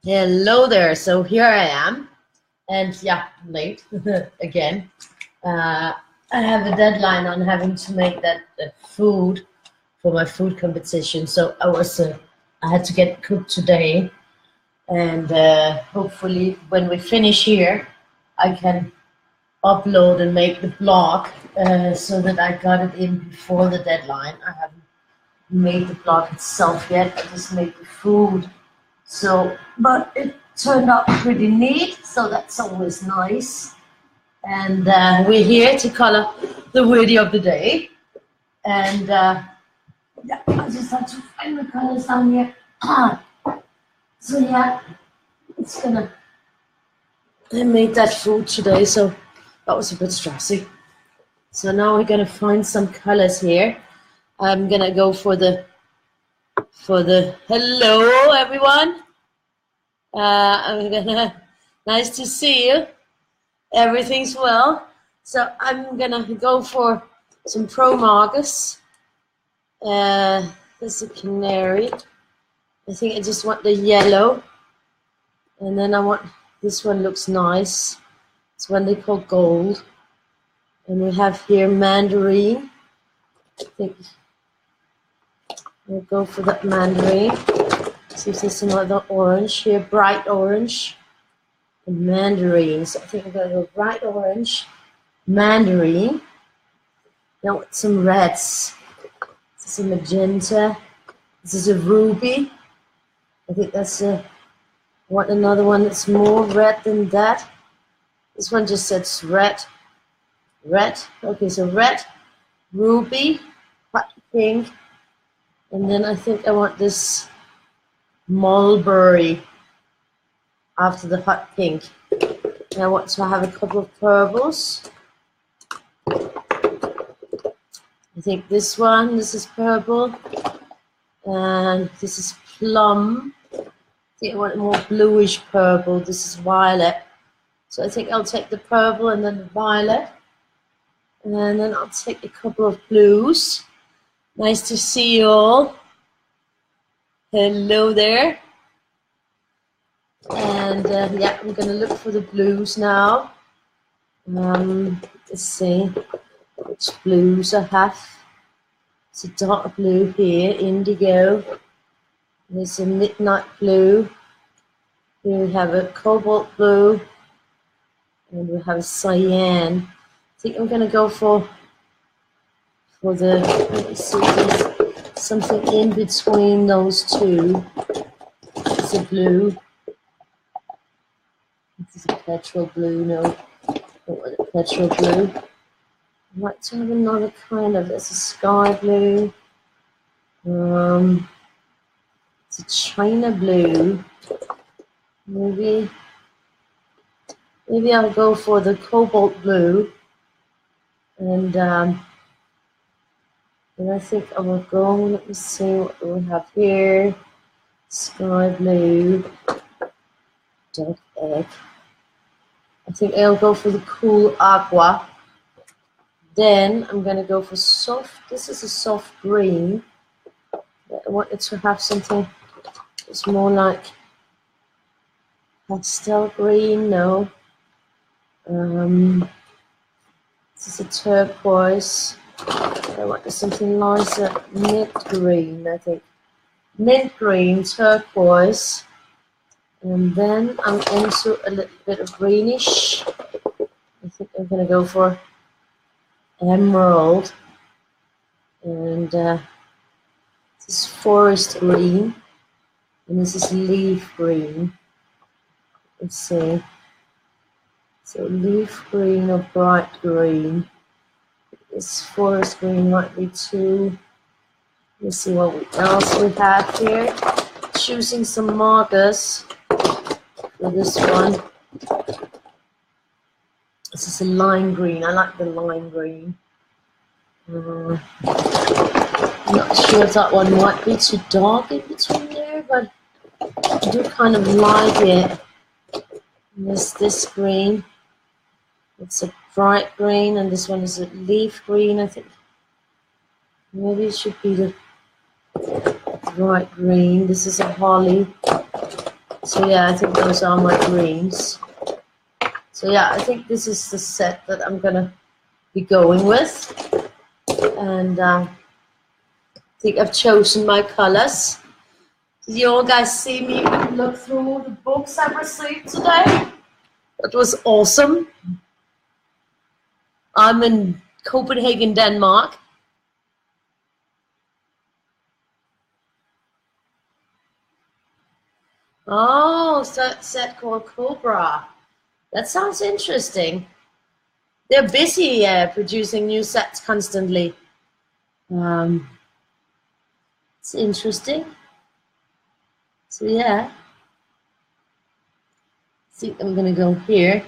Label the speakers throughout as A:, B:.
A: Hello there. So here I am, and yeah, late again. I have a deadline on having to make that food for my food competition. So I had to get cooked today, and hopefully when we finish here, I can upload and make the blog so that I got it in before the deadline. I haven't made the blog itself yet. I just made the food. So, but it turned out pretty neat, so that's always nice. And we're here to color the Weirdie of the day. And yeah, I just had to find the colors down here. So yeah, it's gonna. I made that food today, so that was a bit stressy. So now we're gonna find some colors here. I'm gonna go for the hello everyone. I'm gonna, nice to see you. Everything's well. So I'm gonna go for some Pro Marcus. This is a canary. I think I just want the yellow. And then I want, this one looks nice. It's one they call gold. And we have here mandarin. I think we'll go for that mandarin. See if there's some other orange here, bright orange. And mandarins. I think I'm going to go bright orange, mandarin. Now with some reds. This is a magenta. This is a ruby. I think that's a. I want another one that's more red than that. This one just says red. Red. Okay, so red, ruby, hot pink, and then I think I want this mulberry after the hot pink. And I want to have a couple of purples. I think this one, this is purple, and this is plum. I think I want a more bluish purple. This is violet. So I think I'll take the purple and then the violet. And then I'll take a couple of blues. Nice to see you all. Hello there. And yeah, I'm gonna look for the blues now. Let's see which blues I have. It's a dark blue here, indigo. There's a midnight blue. Here we have a cobalt blue. And we have a cyan. I think I'm gonna go for the, let me see, there's something in between those two. It's a blue. This is a petrol blue, no, don't want a petrol blue. I'd like to have another kind of, there's a sky blue. It's a china blue. Maybe I'll go for the cobalt blue. And I think I will go, let me see what we have here. Sky blue, dark egg. I think I'll go for the cool aqua. Then I'm gonna go for soft, this is a soft green. I wanted to have something that's more like pastel green, no. This is a turquoise. I wanted something nicer, mint green, I think. Mint green, turquoise. And then I'm into a little bit of greenish. I think I'm gonna go for emerald. And this is forest green. And this is leaf green. Let's see. So leaf green or bright green. This forest green might be too. Let's see what else we have here. Choosing some markers for this one. This is a lime green. I like the lime green. I'm not sure if that one might be too dark in between there, but I do kind of like it. And there's this green. It's a bright green, and this one is a leaf green, I think. Maybe it should be the bright green. This is a holly. So yeah, I think those are my greens. So yeah, I think this is the set that I'm gonna be going with. And I think I've chosen my colors. Did you all guys see me look through the books I received today? That was awesome. I'm in Copenhagen, Denmark. Oh, set called Cobra. That sounds interesting. They're busy producing new sets constantly. It's interesting. So yeah, I think I'm gonna go here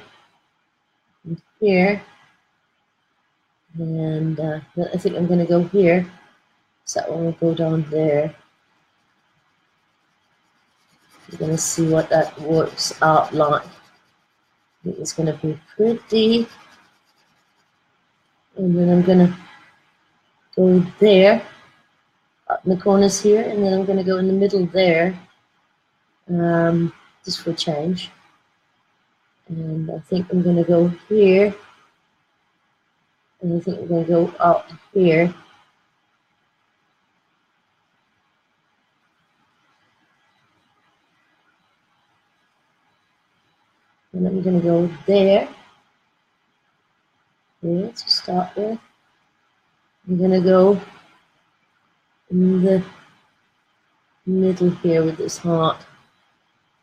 A: and here, and I think I'm gonna go here. So that one will go down there. You're gonna see what that works out like. I think it's gonna be pretty. And then I'm gonna go there, up in the corners here, and then I'm gonna go in the middle there, just for a change. And I think I'm gonna go here, and I think I'm gonna go out here. And I'm gonna go there to start with. I'm gonna go in the middle here with this heart.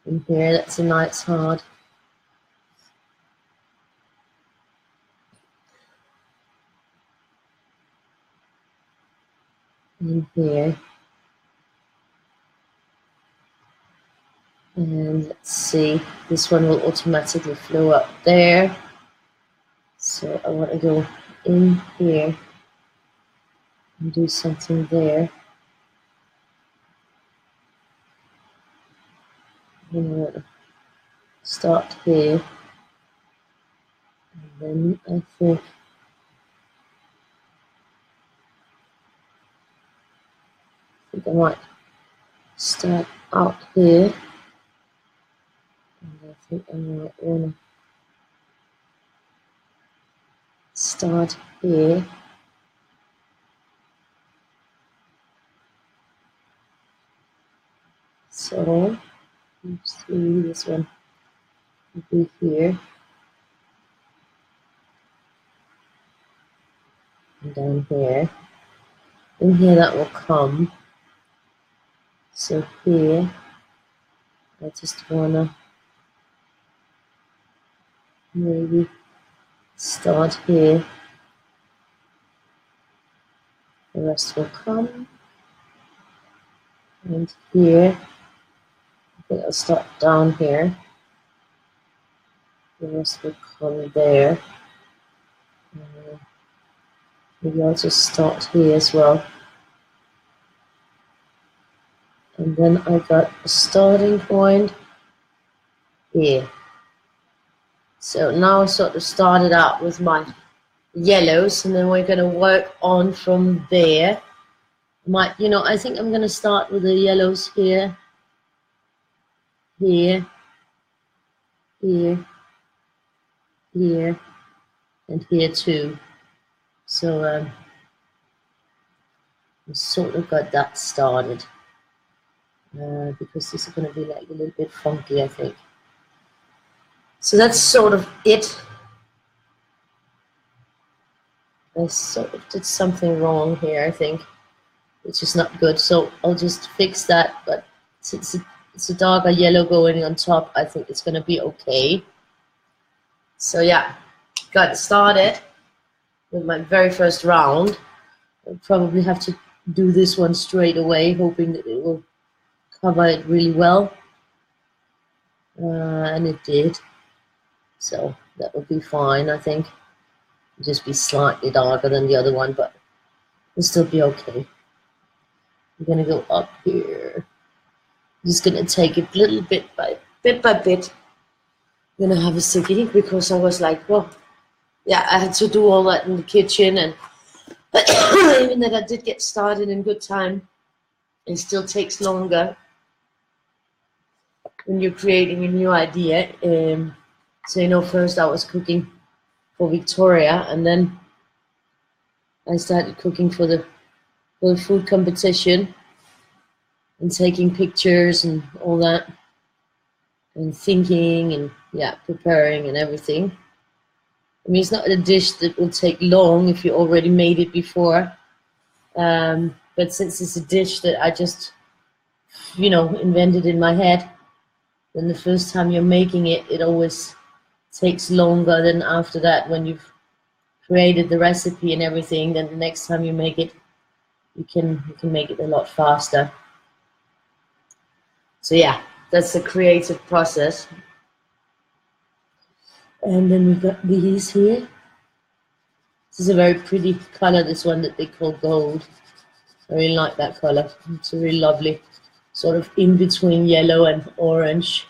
A: In here, that's a nice heart. In here. And let's see, this one will automatically flow up there. So I want to go in here and do something there. And I want to start here. And then I think I might start out here. And I think I might want to start here. So let's see, this one will be here. And down here. In here that will come. So here, I just want to maybe start here. The rest will come. And here, I think I'll start down here. The rest will come there. Maybe I'll just start here as well. And then I got a starting point here. So now I sort of started out with my yellows, and then we're going to work on from there. I think I'm going to start with the yellows here, here, here, here, and here too. So I sort of got that started because this is going to be like a little bit funky, I think. So that's sort of it. I sort of did something wrong here, I think, which is not good. So I'll just fix that. But since it's a darker yellow going on top, I think it's going to be okay. So yeah, got started with my very first round. I'll probably have to do this one straight away, hoping that it will cover it really well. And it did. So that would be fine, I think. It'll just be slightly darker than the other one, but it'll still be okay. I'm gonna go up here. I'm just gonna take it little bit by bit. I'm gonna have a ciggy because I was like, well, yeah, I had to do all that in the kitchen, and even that I did get started in good time, it still takes longer. when you're creating a new idea. So, you know, first I was cooking for Victoria, and then I started cooking for the food competition and taking pictures and all that, and thinking and yeah, preparing and everything. I mean, it's not a dish that will take long if you already made it before. But since it's a dish that I just, you know, invented in my head, then the first time you're making it, it always takes longer than after that. When you've created the recipe and everything, then the next time you make it, you can make it a lot faster. So yeah, that's the creative process. And then we've got these here. This is a very pretty color, this one that they call gold. I really like that color. It's a really lovely sort of in between yellow and orange.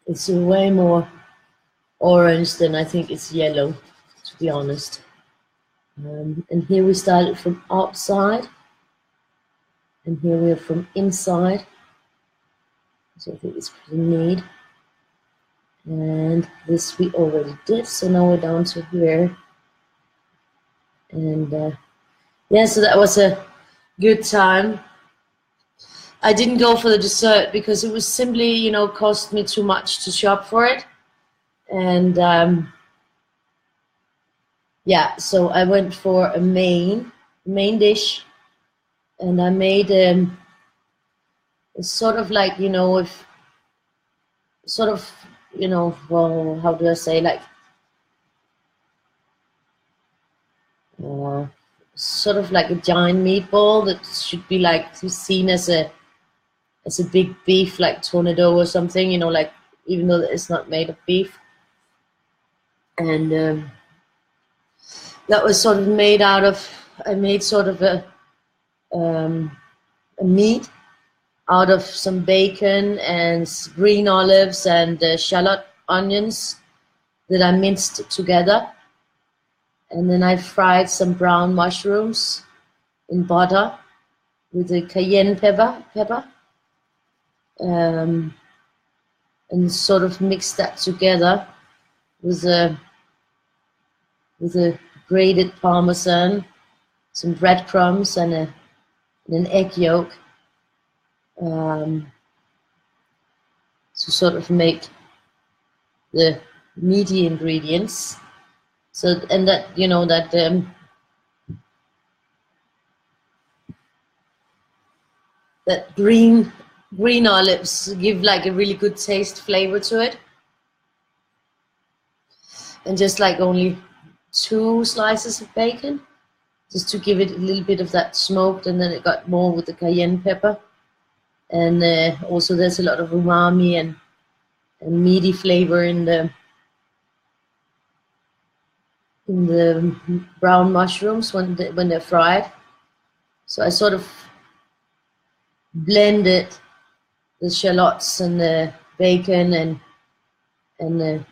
A: It's way more orange than I think it's yellow, to be honest. And here we started from outside, and here we are from inside. So I think it's pretty neat. And this we already did, so now we're down to here. And yeah, so that was a good time. I didn't go for the dessert because it was simply, you know, cost me too much to shop for it. And yeah, so I went for a main dish, and I made it's sort of like, you know, if sort of, you know, well, how do I say, like sort of like a giant meatball that should be like seen as a big beef, like tornado or something, you know, like, even though it's not made of beef. And that was sort of made out of, I made sort of a meat out of some bacon and green olives and shallot onions that I minced together. And then I fried some brown mushrooms in butter with the cayenne pepper. And sort of mixed that together with a grated parmesan, some breadcrumbs, and an egg yolk, to sort of make the meaty ingredients. So, and that, you know, that that green olives give like a really good taste flavor to it. And just like only 2 slices of bacon, just to give it a little bit of that smoked, and then it got more with the cayenne pepper. And also there's a lot of umami and meaty flavor in the brown mushrooms when they're fried. So I sort of blended the shallots and the bacon and the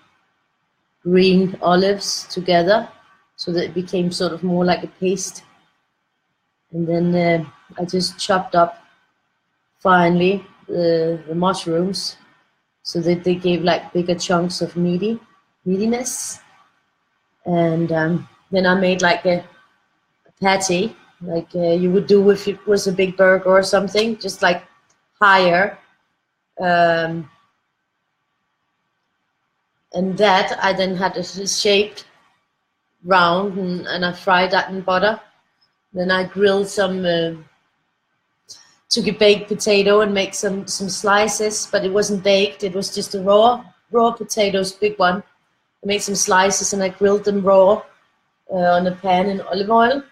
A: green olives together, so that it became sort of more like a paste. And then I just chopped up finely the mushrooms, so that they gave like bigger chunks of meatiness. And then I made like a patty, like you would do if it was a big burger or something, just like higher. And that I then had it shaped round, and I fried that in butter. Then I grilled some, took a baked potato and make some slices, but it wasn't baked, it was just a raw potatoes, big one. I made some slices and I grilled them raw on a pan in olive oil.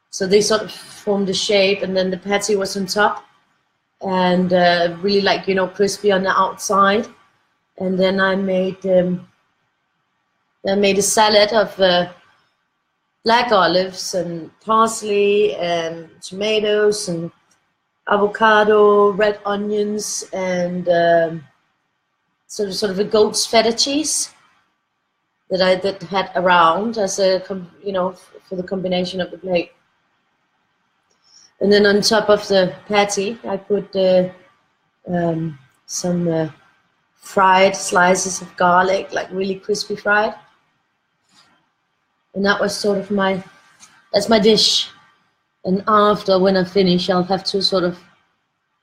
A: So they sort of formed a shape, and then the patty was on top, and really, like, you know, crispy on the outside. And then I made a salad of black olives and parsley and tomatoes and avocado, red onions, and sort of a goat's feta cheese that I had around as a, you know, for the combination of the plate. And then on top of the patty, I put some fried slices of garlic, like really crispy fried. And that was sort of that's my dish. And after, when I finish, I'll have to sort of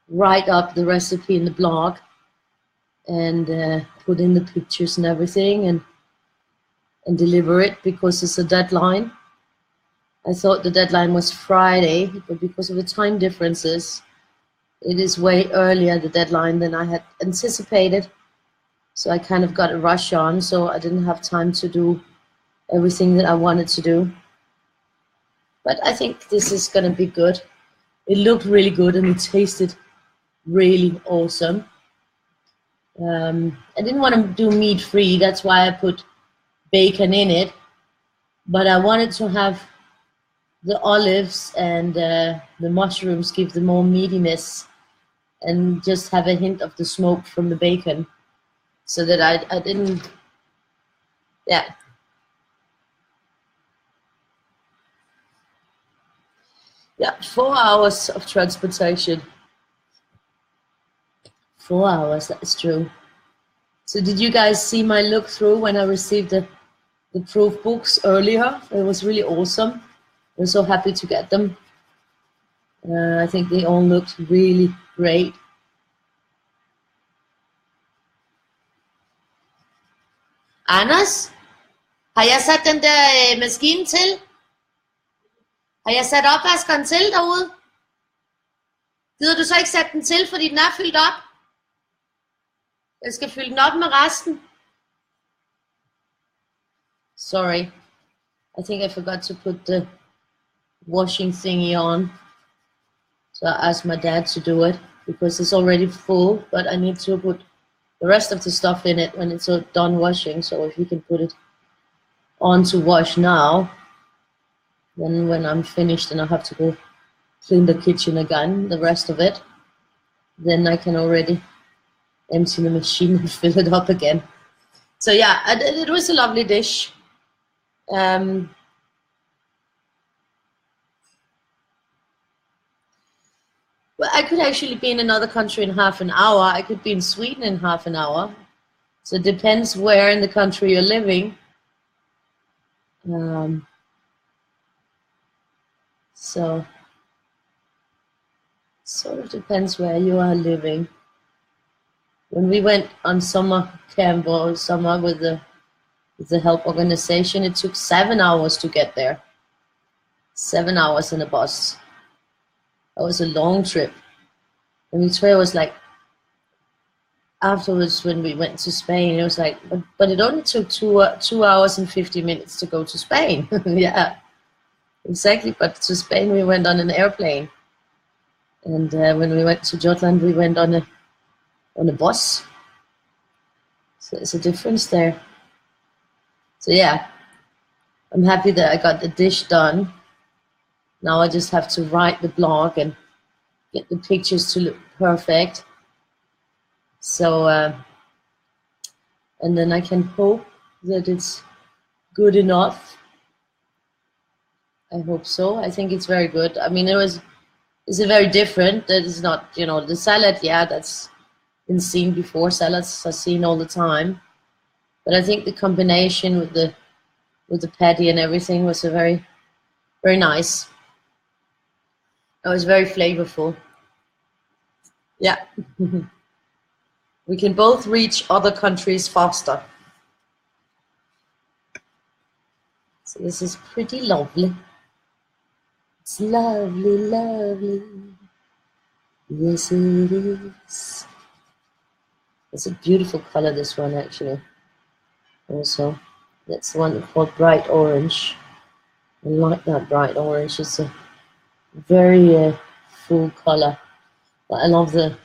A: write up the recipe in the blog and put in the pictures and everything and deliver it, because it's a deadline. I thought the deadline was Friday, but because of the time differences, it is way earlier, the deadline, than I had anticipated. So I kind of got a rush on, so I didn't have time to do everything that I wanted to do. But I think this is going to be good. It looked really good and it tasted really awesome. I didn't want to do meat-free, that's why I put bacon in it. But I wanted to have the olives and the mushrooms give the more meatiness and just have a hint of the smoke from the bacon, so that I didn't, yeah. Yeah, 4 hours of transportation. 4 hours, that is true. So did you guys see my look through when I received the proof books earlier? It was really awesome. I'm so happy to get them. I think they all looked really great. Anders, har jeg sat den der maskine til? Har jeg sat opvaskeren til derude? Gider du så ikke sætte den til, fordi den er fyldt op? Jeg skal fylde den op med resten. Sorry. I think I forgot to put the washing thingy on. So I asked my dad to do it because it's already full, but I need to put the rest of the stuff in it when it's done washing. So if you can put it on to wash now, then when I'm finished and I have to go clean the kitchen again, the rest of it, then I can already empty the machine and fill it up again. So yeah, it was a lovely dish. Well, I could actually be in another country in half an hour. I could be in Sweden in half an hour. So it depends where in the country you're living. So sort of depends where you are living. When we went on summer camp or summer with the help organization, it took 7 hours to get there. 7 hours in a bus. That was a long trip. And Victoria was like, afterwards when we went to Spain, it was like, but it only took 2 hours and 50 minutes to go to Spain. Yeah, exactly. But to Spain we went on an airplane, and when we went to Jutland we went on a bus. So there's a difference there. So yeah, I'm happy that I got the dish done. Now I just have to write the blog and get the pictures to look perfect. So, and then I can hope that it's good enough. I hope so. I think it's very good. I mean, it's a very different. That is not, the salad. Yeah, that's been seen before. Salads are seen all the time. But I think the combination with the patty and everything was a very, very nice. It was very flavorful. Yeah. We can both reach other countries faster. So this is pretty lovely. It's lovely, lovely. Yes, it is. It's a beautiful color, this one, actually. Also, that's the one called bright orange. I like that bright orange. It's a very full color. But I love the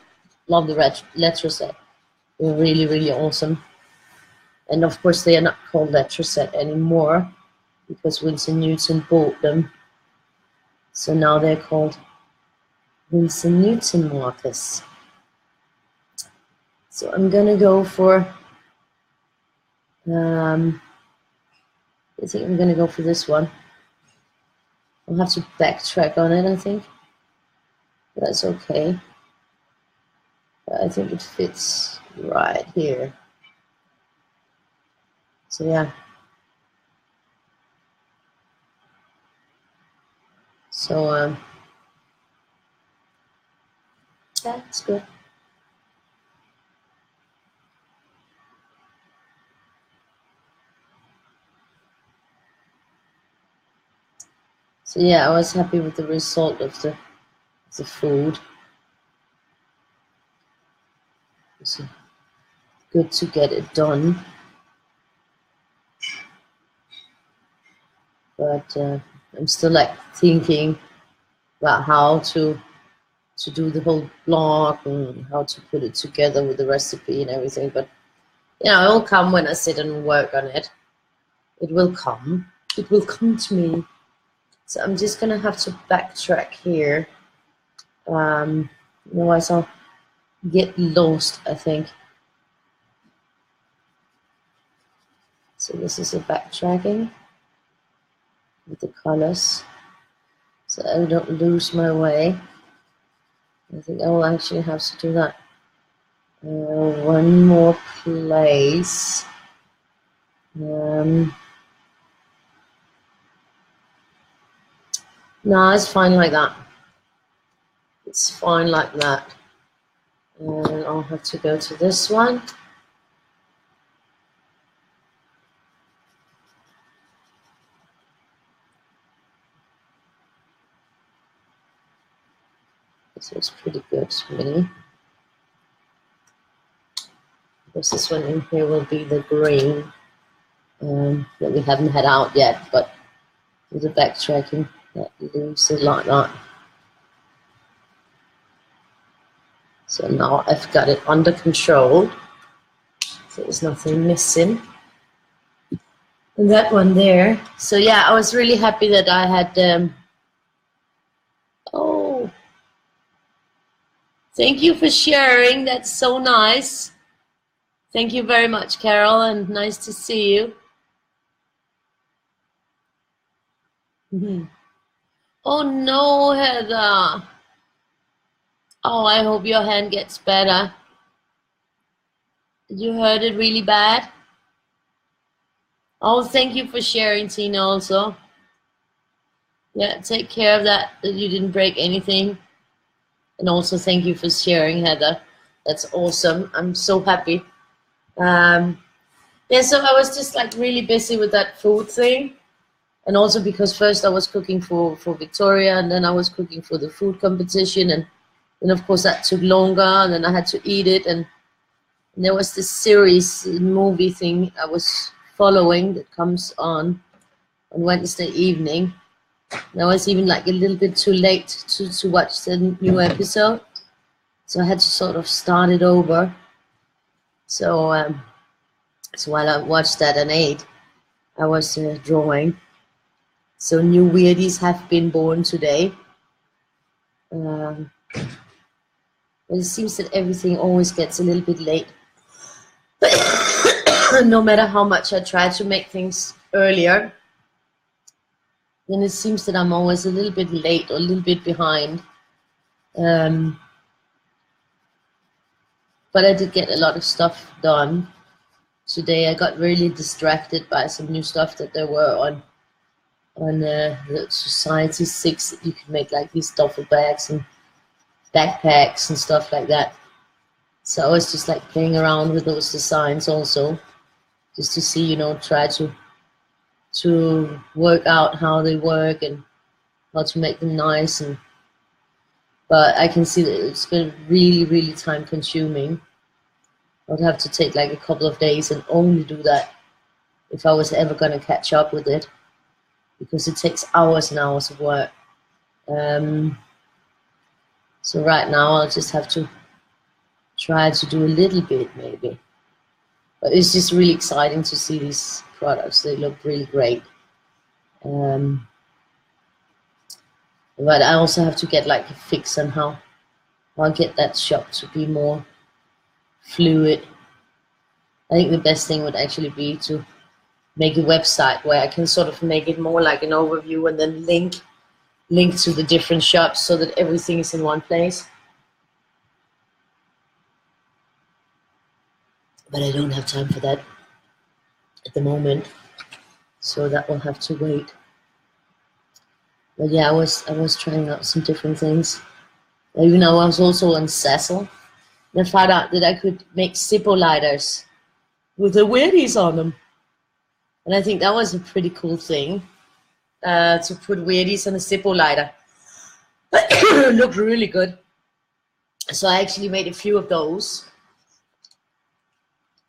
A: letter set. They're really, really awesome. And of course, they are not called letter set anymore because Winsor Newton bought them. So now they're called Winsor Newton markers. So I'm gonna go for, I think I'm gonna go for this one. I'll have to backtrack on it, I think. That's okay. I think it fits right here. So yeah. So that's good. So yeah, I was happy with the result of the food. It's good to get it done. But I'm still like thinking about how to do the whole blog and how to put it together with the recipe and everything. But you know, it will come when I sit and work on it. It will come. It will come to me. So I'm just gonna have to backtrack here. Otherwise I'll get lost, I think. So this is a backtracking with the colors, so I don't lose my way. I think I will actually have to do that. One more place. No, it's fine like that. It's fine like that. And I'll have to go to this one. This looks pretty good to me. This one in here will be the green that we haven't had out yet, but with the backtracking, that leaves it like that. So now I've got it under control, so there's nothing missing. And that one there. So yeah, I was really happy that I had, oh, thank you for sharing, that's so nice. Thank you very much, Carol, and nice to see you. Oh no, Heather. Oh, I hope your hand gets better. You hurt it really bad? Oh, thank you for sharing, Tina, also. Yeah, take care of that you didn't break anything. And also thank you for sharing, Heather. That's awesome. I'm so happy. Yeah, so I was just like really busy with that food thing. And also because first I was cooking for Victoria, and then I was cooking for the food competition. And of course that took longer, and then I had to eat it. And there was this series movie thing I was following that comes on Wednesday evening. And I was even like a little bit too late to watch the new episode. So I had to sort of start it over. So, so while I watched that and ate, I was drawing. So new Weirdies have been born today. But it seems that everything always gets a little bit late. No matter how much I try to make things earlier, then it seems that I'm always a little bit late or a little bit behind. But I did get a lot of stuff done today. I got really distracted by some new stuff that there were on the Society 6. You can make like these duffel bags and backpacks and stuff like that. So I was just like playing around with those designs also, just to see, you know, try to work out how they work and how to make them nice. But I can see that it's been really, really time consuming. I would have to take like a couple of days and only do that if I was ever going to catch up with it, because it takes hours and hours of work. So right now I'll just have to try to do a little bit maybe. But it's just really exciting to see these products. They look really great. But I also have to get like a fix on how I'll get that shop to be more fluid. I think the best thing would actually be to make a website where I can sort of make it more like an overview and then link to the different shops so that everything is in one place. but I don't have time for that at the moment, so that will have to wait. But yeah, I was trying out some different things. Even I was also on Cecil, and I found out that I could make Zippo lighters with the Weirdies on them, and I think that was a pretty cool thing, to put Weirdies on a Zippo lighter. It looked really good. So I actually made a few of those.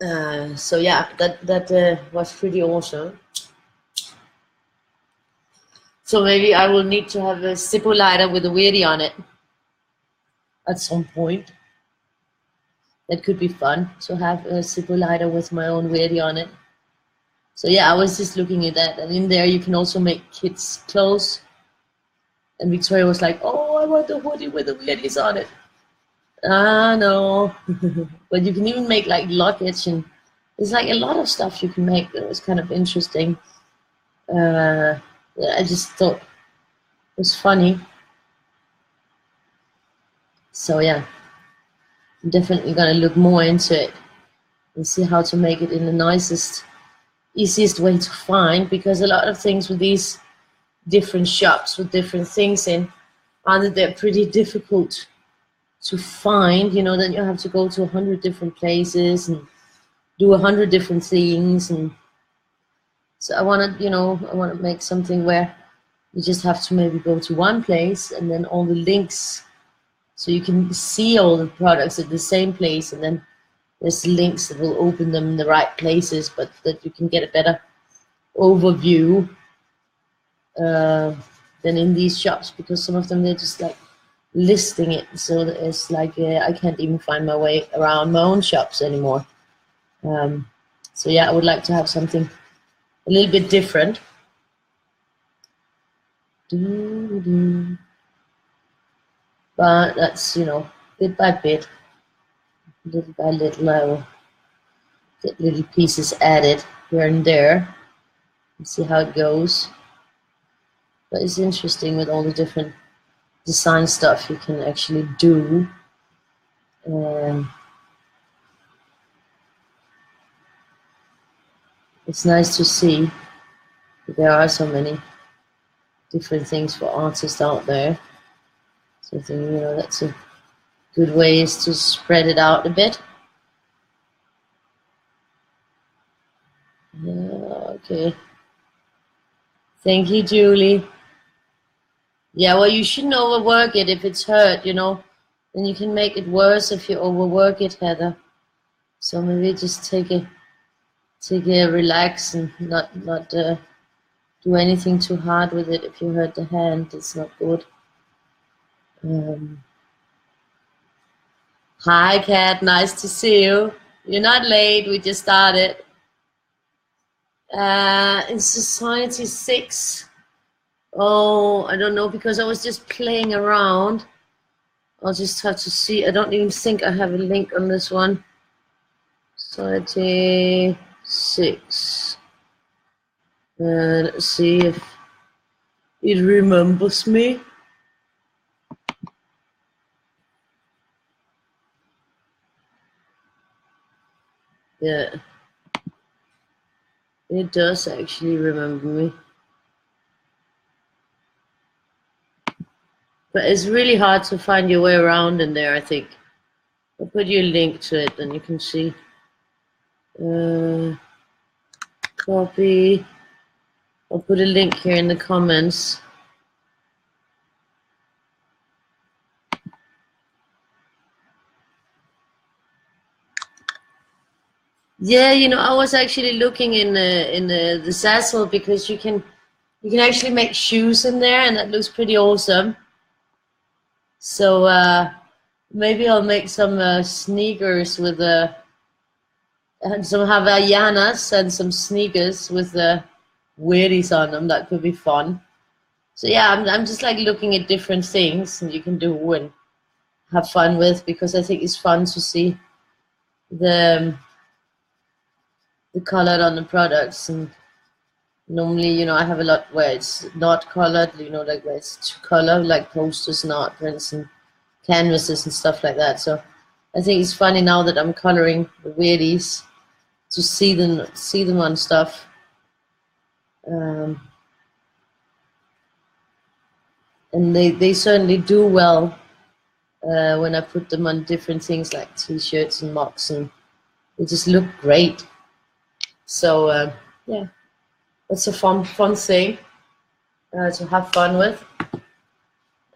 A: So yeah, that was pretty awesome. So maybe I will need to have a Zippo lighter with a Weirdie on it at some point. That could be fun to have a Zippo lighter with my own Weirdie on it. So yeah, I was just looking at that, and in there you can also make kids' clothes. And Victoria was like, "Oh, I want the hoodie with the Weirdies on it." Ah, no. But you can even make like luggage, and there's like a lot of stuff you can make that was kind of interesting. Yeah, I just thought it was funny. So yeah, I'm definitely gonna look more into it and see how to make it in the nicest, easiest way to find, because a lot of things with these different shops with different things in are that they're pretty difficult to find, you know, then you have to go to 100 different places and do 100 different things. And so I want to make something where you just have to maybe go to one place and then all the links, so you can see all the products at the same place, and then there's links that will open them in the right places, but that you can get a better overview than in these shops, because some of them they're just like listing it, so it's like I can't even find my way around my own shops anymore. So yeah, I would like to have something a little bit different. But that's, bit by bit, little by little, I will get little pieces added here and there and see how it goes. But it's interesting with all the different design stuff you can actually do. It's nice to see that there are so many different things for artists out there. So I think, that's a good way, is to spread it out a bit. Okay. Thank you, Julie. Yeah, well, you shouldn't overwork it if it's hurt, then you can make it worse if you overwork it, Heather. So maybe just take a relax and not do anything too hard with it. If you hurt the hand, it's not good. Hi, Kat. Nice to see you. You're not late. We just started. In Society 6. Oh, I don't know, because I was just playing around. I'll just have to see. I don't even think I have a link on this one. Society 6. Let's see if it remembers me. Yeah. It does actually remember me. But it's really hard to find your way around in there, I think. I'll put you a link to it, and you can see. Copy. I'll put a link here in the comments. Yeah, I was actually looking in the Zazzle, because you can actually make shoes in there, and that looks pretty awesome. So maybe I'll make some sneakers with and some Havaianas and some sneakers with the Weirdies on them. That could be fun. So yeah, I'm just like looking at different things and you can do and have fun with, because I think it's fun to see the color on the products. And normally, I have a lot where it's not colored, like where it's two color, like posters and art prints and canvases and stuff like that. So I think it's funny now that I'm coloring the Weirdies to see them on stuff. And they certainly do well when I put them on different things like t-shirts and mocks, and they just look great. So yeah, it's a fun thing to have fun with.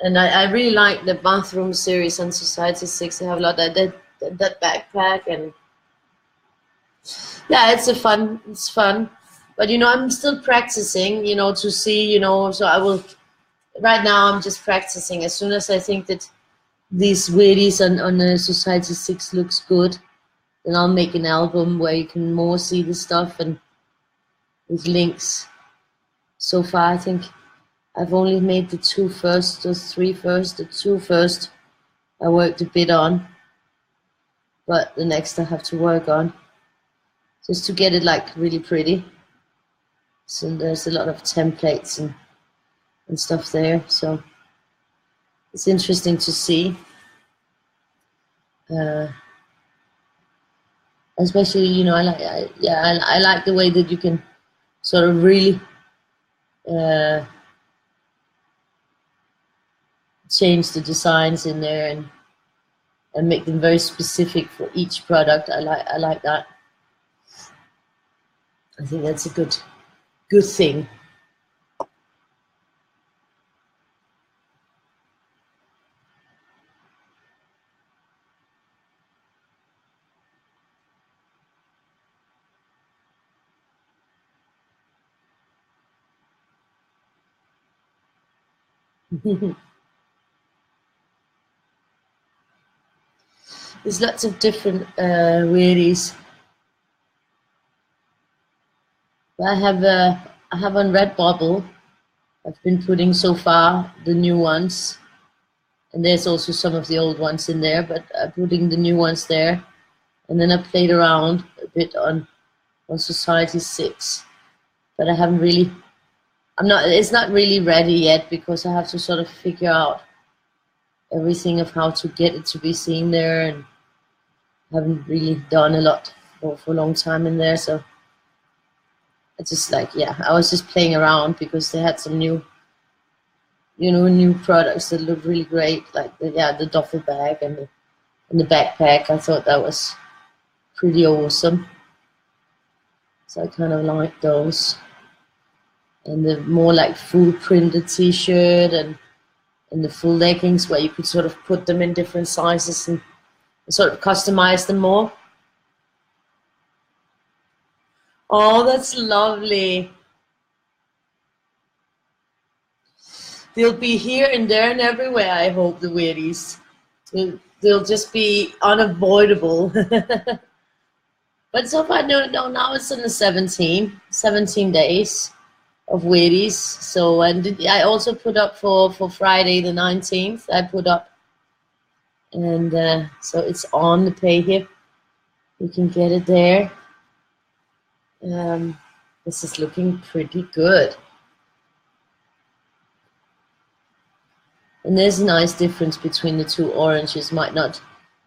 A: And I really like the bathroom series on Society 6. They have a lot of that backpack, and yeah, it's fun. But you know, I'm still practicing, you know, to see, you know, so I will, right now I'm just practicing. As soon as I think that these Weirdies on the Society 6 looks good, then I'll make an album where you can more see the stuff and with links. So far, I think I've only made the 2 first, the 3 first, the 2 first I worked a bit on, but the next I have to work on just to get it like really pretty. So there's a lot of templates and stuff there, so it's interesting to see. Especially, you know, I like the way that you can sort of really change the designs in there and make them very specific for each product. I like that. I think that's a good thing. There's lots of different Weirdies. I have on Redbubble. I've been putting so far the new ones, and there's also some of the old ones in there, but I'm putting the new ones there, and then I played around a bit on Society 6, but I haven't really. It's not really ready yet because I have to sort of figure out everything of how to get it to be seen there, and haven't really done a lot for a long time in there, so I just I was just playing around because they had some new, you know, new products that look really great, like the duffel bag and the backpack. I thought that was pretty awesome, so I kind of like those. And the more like full printed t-shirt and the full leggings where you could sort of put them in different sizes and sort of customize them more. Oh, that's lovely. They'll be here and there and everywhere, I hope, the Weirdies. They'll just be unavoidable. But so far, no, now it's in the 17 days of Weirdies. So, and I also put up for Friday the 19th, I put up. And so it's on the pay here. You can get it there. This is looking pretty good. And there's a nice difference between the two oranges. Might not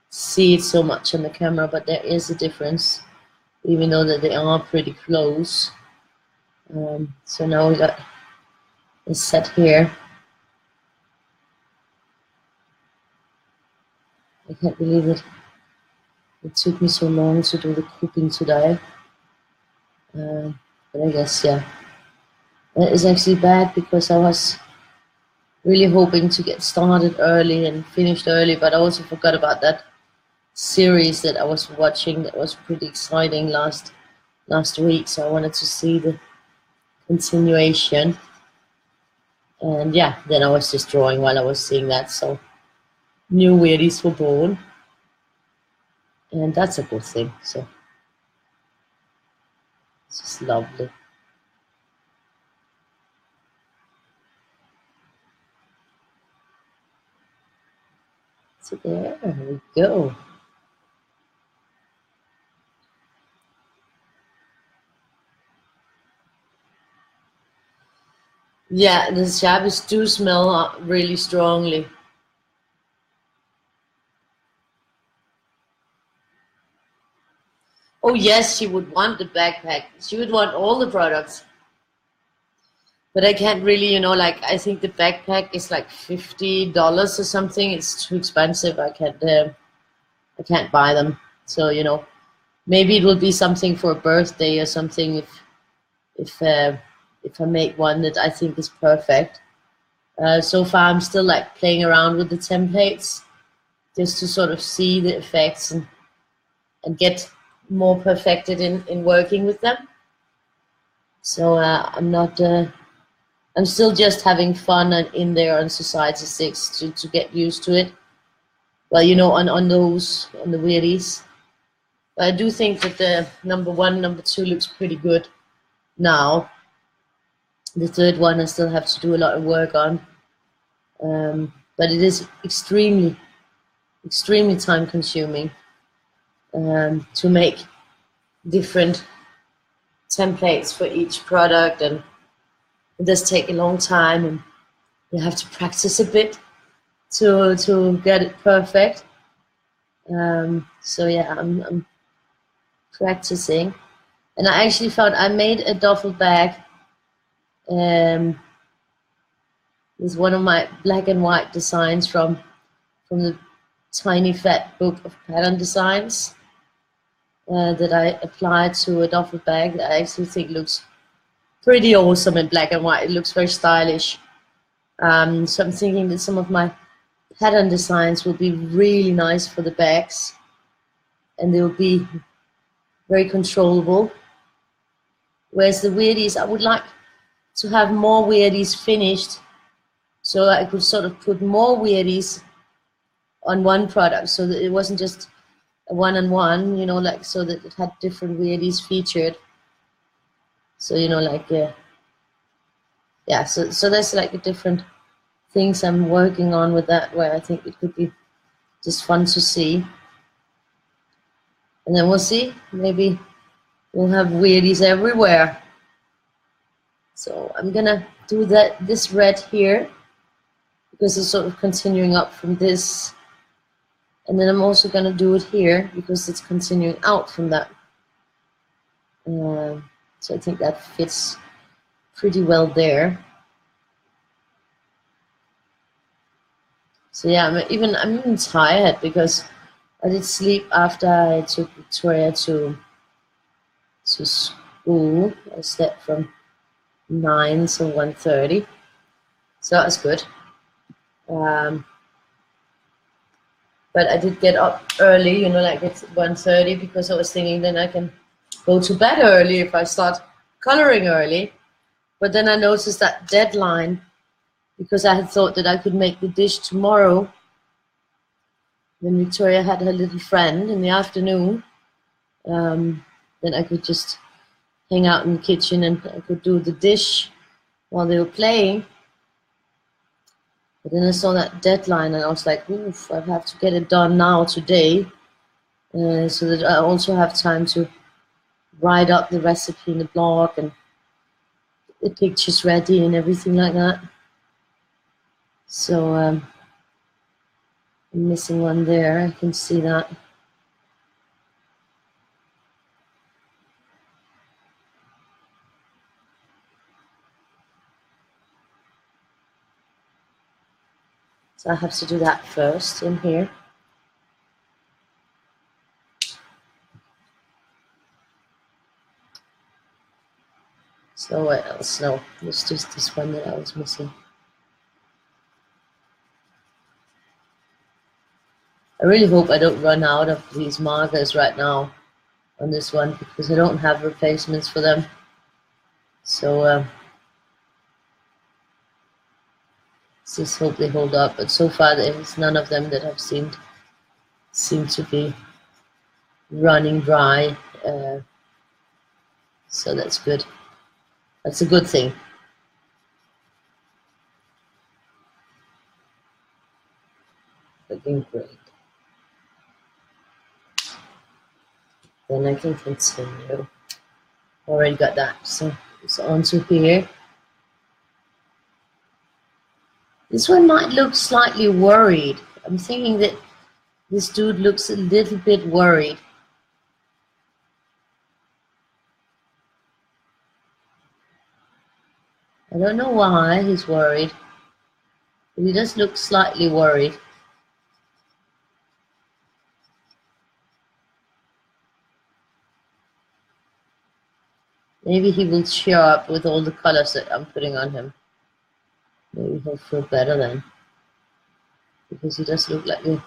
A: see it so much on the camera, but there is a difference, even though that they are pretty close. So now we got a set here. I can't believe it. It took me so long to do the cooking today. But I guess, yeah. That is actually bad because I was really hoping to get started early and finished early, but I also forgot about that series that I was watching that was pretty exciting last week, so I wanted to see the continuation. And yeah, then I was just drawing while I was seeing that, so new Weirdies were born, and that's a good thing, so it's just lovely. So there we go. Yeah, the shabbies do smell really strongly. Oh yes, she would want the backpack. She would want all the products. But I can't really, like I think the backpack is like $50 or something. It's too expensive. I can't buy them. So maybe it will be something for a birthday or something if uh, if I make one that I think is perfect. So far, I'm still like playing around with the templates just to sort of see the effects and get more perfected in working with them. So I'm not. I'm still just having fun and in there on Society 6 to get used to it. Well, on the Weirdies. But I do think that the number 1, number 2 looks pretty good now. The third one I still have to do a lot of work on. But it is extremely, extremely time consuming to make different templates for each product, and it does take a long time, and you have to practice a bit to get it perfect. So yeah, I'm practicing, and I actually found I made a duffel bag with one of my black and white designs from the tiny fat book of pattern designs that I applied to a duffel bag that I actually think looks pretty awesome in black and white. It looks very stylish. So I'm thinking that some of my pattern designs will be really nice for the bags, and they will be very controllable. Whereas the Weirdies, I would like to have more Weirdies finished, so I could sort of put more Weirdies on one product, so that it wasn't just a one-on-one, like so that it had different Weirdies featured. So yeah. So there's like different things I'm working on with that, where I think it could be just fun to see. And then we'll see. Maybe we'll have Weirdies everywhere. So I'm gonna do this red here, because it's sort of continuing up from this. And then I'm also gonna do it here because it's continuing out from that. So I think that fits pretty well there. So yeah, I'm even tired because I did sleep after I took Victoria to school. I slept from 9 till 1:30, so that was good. But I did get up early, like it's 1:30, because I was thinking then I can go to bed early if I start coloring early. But then I noticed that deadline, because I had thought that I could make the dish tomorrow when Victoria had her little friend in the afternoon. Then I could just hang out in the kitchen and I could do the dish while they were playing. But then I saw that deadline and I was like, oof, I have to get it done now, today, so that I also have time to write up the recipe in the blog and the pictures ready and everything like that. So I'm missing one there, I can see that. So I have to do that first in here. So what else? No, it's just this one that I was missing. I really hope I don't run out of these markers right now on this one, because I don't have replacements for them. So just hope they hold up. But so far there's none of them that have seem to be running dry. So that's good. That's a good thing. Looking great. Then I can continue. Already got that. So it's on to here. This one might look slightly worried. I'm thinking that this dude looks a little bit worried. I don't know why he's worried. But he does look slightly worried. Maybe he will cheer up with all the colors that I'm putting on him. Maybe he'll feel better then. Because he does look like a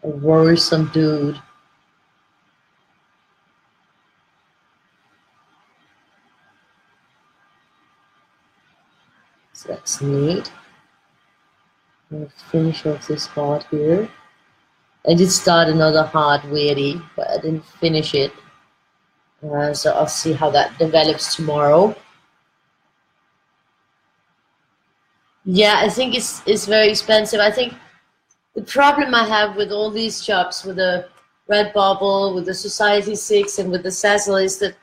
A: worrisome dude. So that's neat. I'm going to finish off this heart here. I did start another heart Weirdie, but I didn't finish it. So I'll see how that develops tomorrow. Yeah, I think it's very expensive. I think the problem I have with all these shops, with the Red Bubble, with the Society 6, and with the Cecil, is that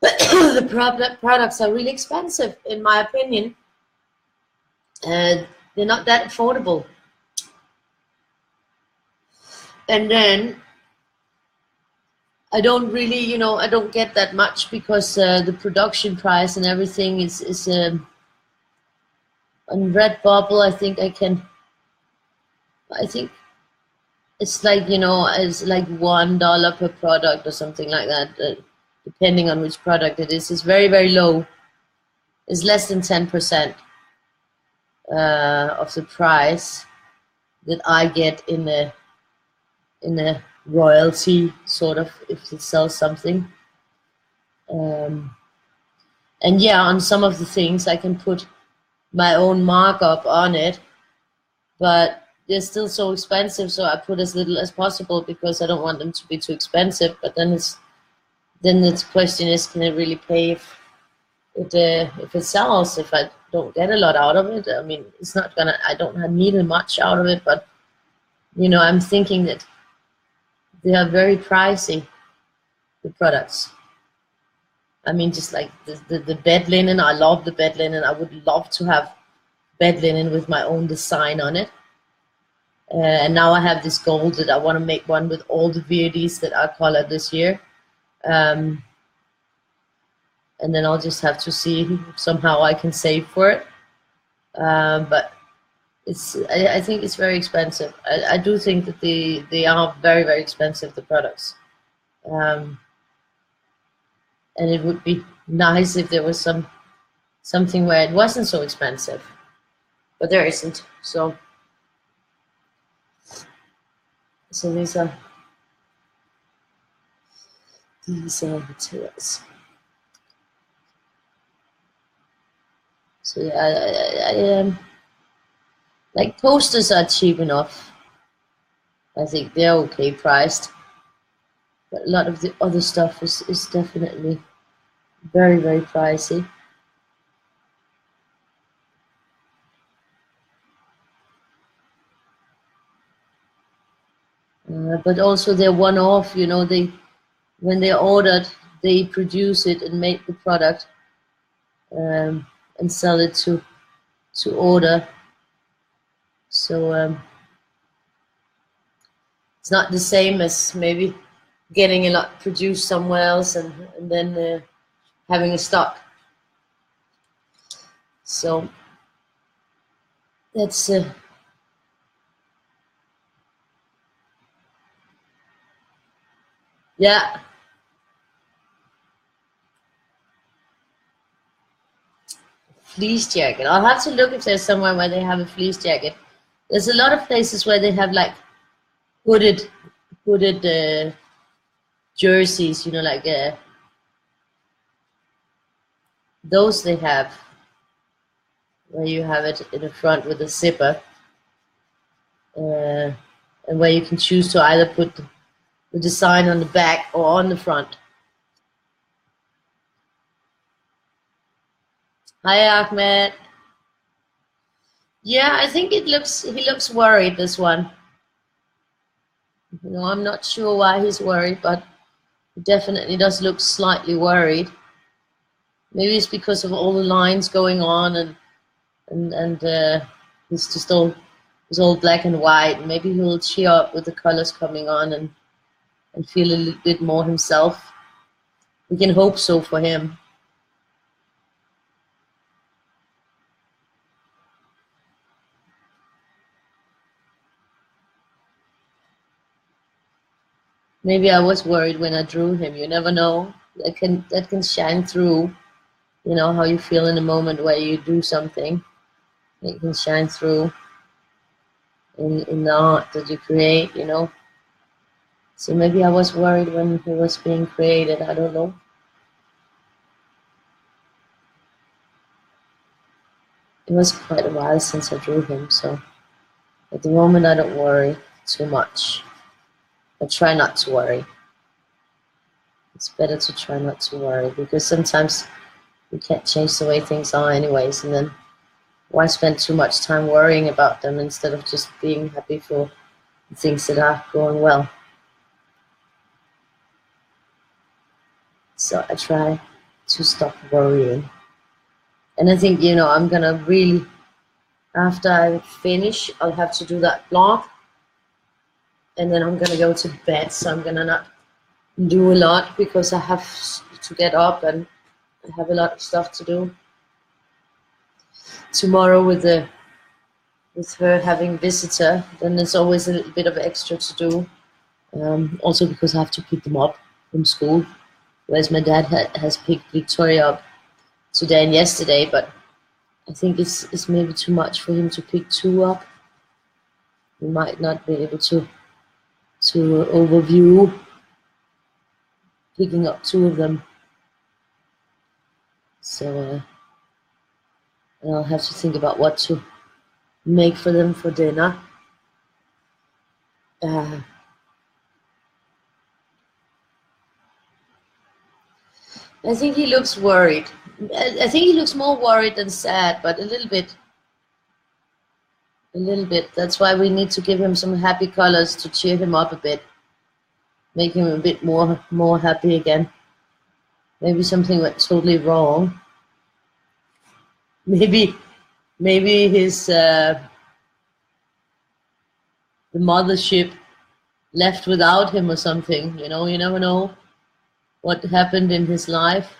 A: the products are really expensive, in my opinion. They're not that affordable. And then I don't really, I don't get that much because the production price and everything is on Redbubble. I think it's like, it's like $1 per product or something like that, depending on which product it is. It's very, very low. It's less than 10% of the price that I get in a royalty, sort of, if it sells something. And yeah, on some of the things I can put my own markup on it, but they're still so expensive, so I put as little as possible because I don't want them to be too expensive. But then the question is, can it really pay if it sells, if I don't get a lot out of it? I mean, it's not gonna, I don't need much out of it, but I'm thinking that they are very pricey, the products. I mean, just like the bed linen, I love the bed linen. I would love to have bed linen with my own design on it. And now I have this goal that I want to make one with all the Weirdies that are colored this year. And then I'll just have to see somehow I can save for it. But I think it's very expensive. I do think that they are very, very expensive, the products. And it would be nice if there was something where it wasn't so expensive, but there isn't. So these are materials. So yeah, I like posters are cheap enough. I think they're okay priced, but a lot of the other stuff is definitely very, very pricey. But also they're one-off, when they're ordered, they produce it and make the product and sell it to order. So it's not the same as maybe getting a lot produced somewhere else and then having a stock. So that's yeah. Fleece jacket. I'll have to look if there's somewhere where they have a fleece jacket. There's a lot of places where they have like hooded jerseys, like those they have, where you have it in the front with a zipper, and where you can choose to either put the design on the back or on the front. Hi, Ahmed. Yeah, I think he looks worried, this one. I'm not sure why he's worried, but he definitely does look slightly worried. Maybe it's because of all the lines going on and it's just all black and white. Maybe he'll cheer up with the colors coming on and feel a little bit more himself. We can hope so for him. Maybe I was worried when I drew him. You never know. That can shine through. You know how you feel in a moment where you do something. It can shine through in the art that you create. You know. So maybe I was worried when he was being created. I don't know. It was quite a while since I drew him, so at the moment I don't worry too much. I try not to worry. It's better to try not to worry because sometimes you can't change the way things are anyways, and then why spend too much time worrying about them instead of just being happy for the things that are going well. So I try to stop worrying. And I think, I'm gonna really, after I finish, I'll have to do that blog, and then I'm gonna go to bed, so I'm gonna not do a lot because I have to get up and I have a lot of stuff to do. Tomorrow with her having visitor, then there's always a little bit of extra to do. Also because I have to pick them up from school, whereas my dad has picked Victoria up today and yesterday, but I think it's maybe too much for him to pick two up. He might not be able to overview picking up two of them. So and I'll have to think about what to make for them for dinner. I think he looks worried. I think he looks more worried than sad, but a little bit. A little bit. That's why we need to give him some happy colors to cheer him up a bit, make him a bit more happy again. Maybe something went totally wrong. Maybe his the mothership left without him or something. You never know what happened in his life,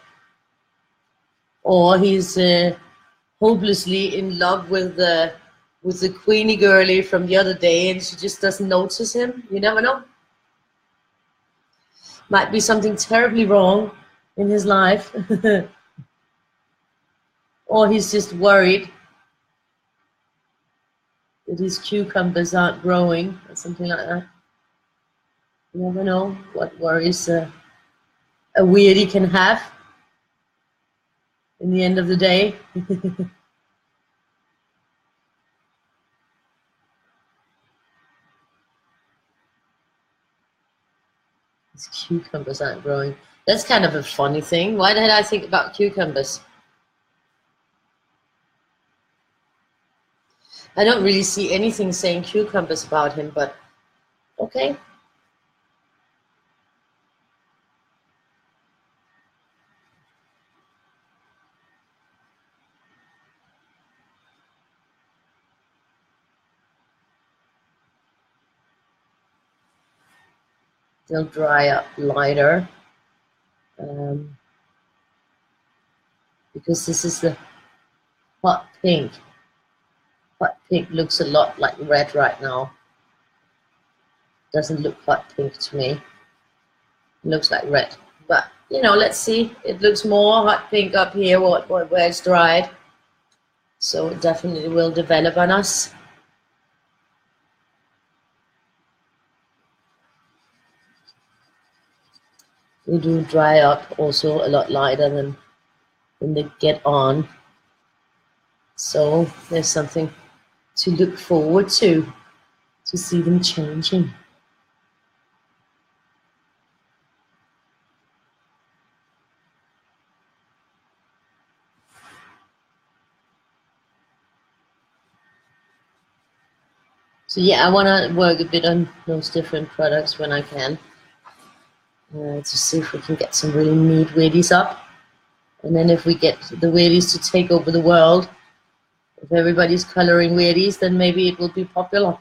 A: or he's hopelessly in love with the Queenie girlie from the other day, and she just doesn't notice him. You never know. Might be something terribly wrong in his life, or he's just worried that his cucumbers aren't growing or something like that. You never know what worries a weirdie can have in the end of the day. His cucumbers aren't growing. That's kind of a funny thing. Why did I think about cucumbers? I don't really see anything saying cucumbers about him, but okay. They'll dry up lighter because this is the hot pink. Hot pink looks a lot like red right now. Doesn't look hot pink to me. It looks like red. But, let's see. It looks more hot pink up here where it's dried. So it definitely will develop on us. They do dry up also a lot lighter than they get on. So there's something to look forward to see them changing. So yeah, I want to work a bit on those different products when I can, to see if we can get some really neat Weirdies up. And then if we get the Weirdies to take over the world, if everybody's coloring Weirdies, then maybe it will be popular.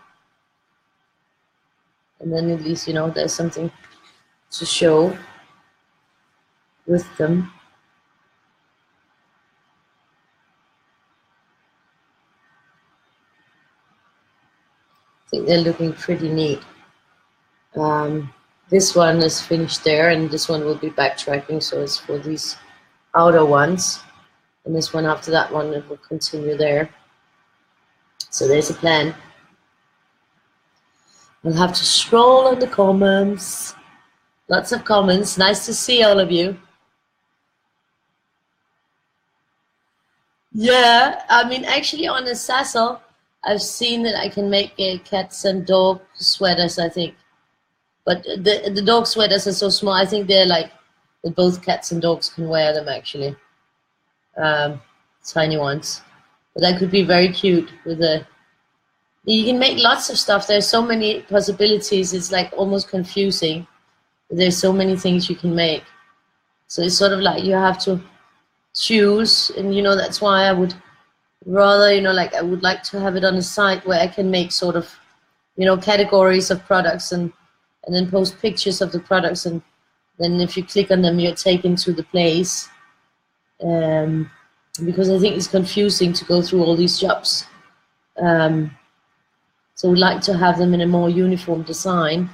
A: And then at least, there's something to show with them. I think they're looking pretty neat. This one is finished there, and this one will be backtracking, so it's for these outer ones. And this one after that one, it will continue there. So there's a plan. We'll have to scroll on the comments. Lots of comments. Nice to see all of you. Yeah, I mean, actually on a Sassel, I've seen that I can make cats and dog sweaters, I think. But the dog sweaters are so small. I think they're like that both cats and dogs can wear them, actually. Tiny ones. But that could be very cute with a... You can make lots of stuff. There's so many possibilities. It's like almost confusing. There's so many things you can make. So it's sort of like you have to choose, and that's why I would rather, like I would like to have it on a site where I can make sort of, categories of products and then post pictures of the products, and then if you click on them, you're taken to the place. Because I think it's confusing to go through all these shops. So we'd like to have them in a more uniform design.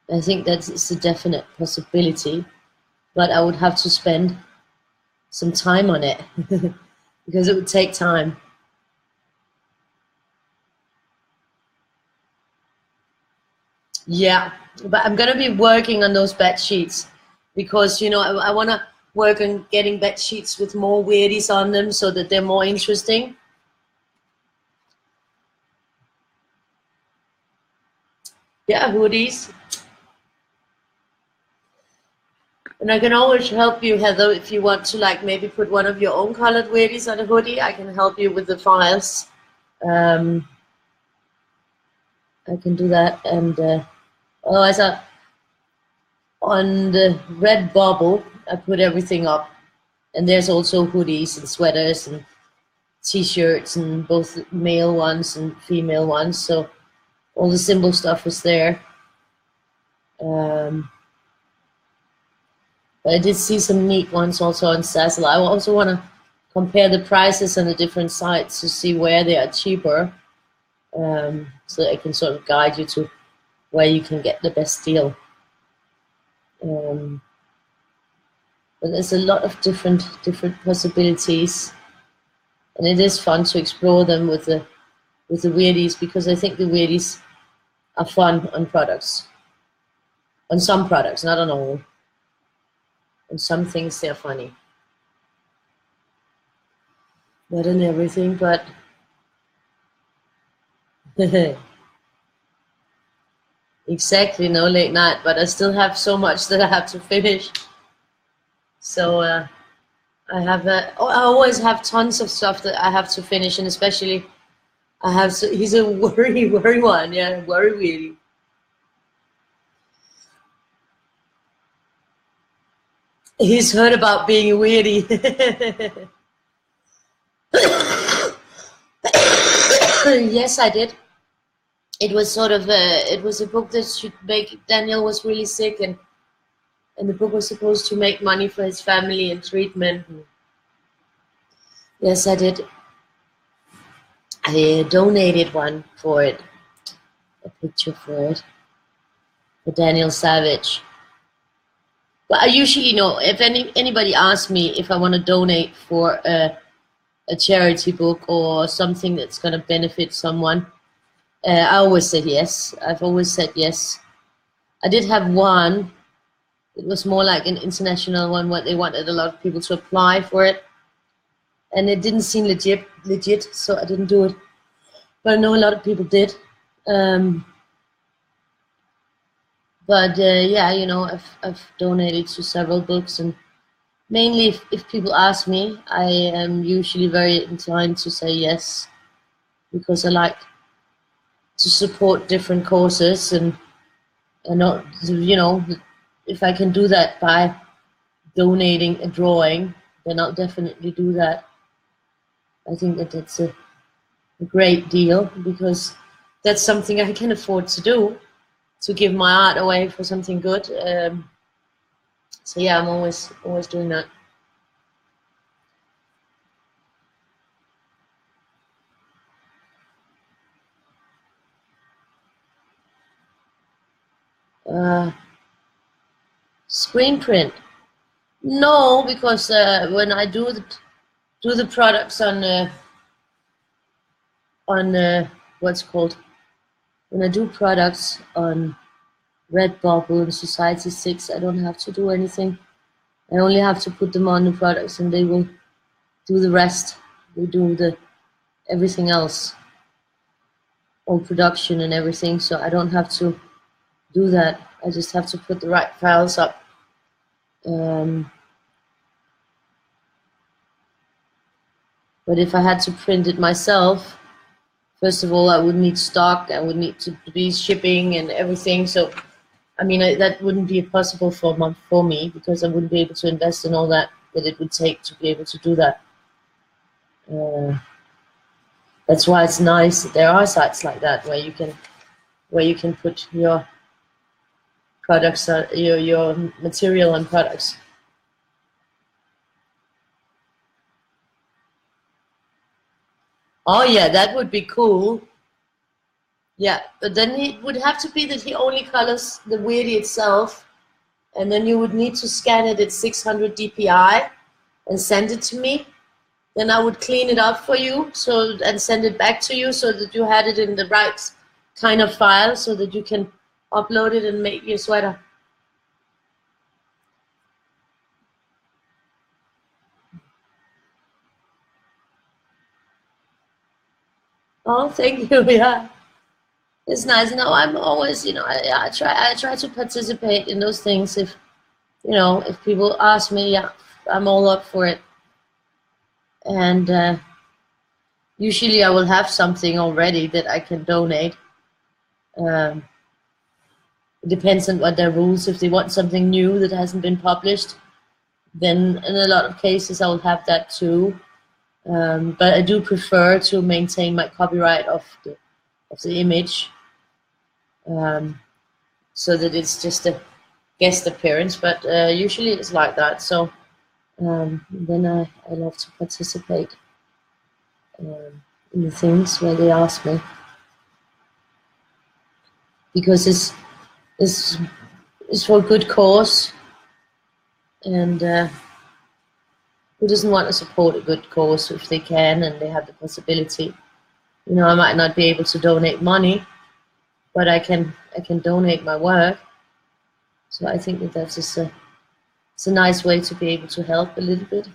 A: I think that's a definite possibility, but I would have to spend some time on it because it would take time. Yeah, but I'm gonna be working on those bed sheets because I want to work on getting bed sheets with more weirdies on them so that they're more interesting. Yeah, hoodies. And I can always help you, Heather, if you want to like maybe put one of your own colored weirdies on a hoodie. I can help you with the files. I can do that. And otherwise, on the red bubble, I put everything up. And there's also hoodies and sweaters and t-shirts, and both male ones and female ones. So all the symbol stuff is there. But I did see some neat ones also on Sassel. I also want to compare the prices on the different sites to see where they are cheaper, so that I can sort of guide you to where you can get the best deal. But there's a lot of different possibilities, and it is fun to explore them with the weirdies, because I think the weirdies are fun on products. On some products, not on all. On some things they're funny. Not on everything, but exactly, no late night, but I still have so much that I have to finish. So I always have tons of stuff that I have to finish, and especially he's a worry one, yeah, worry weirdy. He's heard about being a weirdy. Yes, I did. It was sort of it was a book that should make... Daniel was really sick, and the book was supposed to make money for his family and treatment. Yes, I did. I donated one for it, a picture for it, for Daniel Savage. But I usually know if anybody asks me if I want to donate for a charity book or something that's going to benefit someone, I always said yes. I've always said yes. I did have one. It was more like an international one where they wanted a lot of people to apply for it, and it didn't seem legit, so I didn't do it. But I know a lot of people did. But yeah, I've donated to several books, and mainly if people ask me, I am usually very inclined to say yes, because I like to support different causes, and not, if I can do that by donating a drawing, then I'll definitely do that. I think that that's a great deal, because that's something I can afford to do, to give my art away for something good. So yeah, I'm always doing that. Screen print. No, because when I do the products on what's called, when I do products on Redbubble and Society 6, I don't have to do anything. I only have to put them on the products and they will do the rest. They do everything else, all production and everything, so I don't have to do that. I just have to put the right files up. But if I had to print it myself, first of all, I would need stock, I would need to be shipping and everything. So, I mean, that wouldn't be possible for me because I wouldn't be able to invest in all that it would take to be able to do that. That's why it's nice that there are sites like that where you can put your products, your material and products. Oh yeah, that would be cool. Yeah, but then it would have to be that he only colors the Weirdie itself, and then you would need to scan it at 600 DPI and send it to me. Then I would clean it up for you and send it back to you so that you had it in the right kind of file so that you can upload it and make your sweater. Oh, thank you. Yeah, it's nice. No, I'm always, I try to participate in those things. If people ask me, yeah, I'm all up for it. And usually I will have something already that I can donate. It depends on what their rules. If they want something new that hasn't been published, then in a lot of cases I will have that too. But I do prefer to maintain my copyright of the image, so that it's just a guest appearance. But usually it's like that. So then I love to participate in the things where they ask me, because it's for a good cause, and who doesn't want to support a good cause if they can and they have the possibility? I might not be able to donate money, but I can donate my work. So I think that it's a nice way to be able to help a little bit.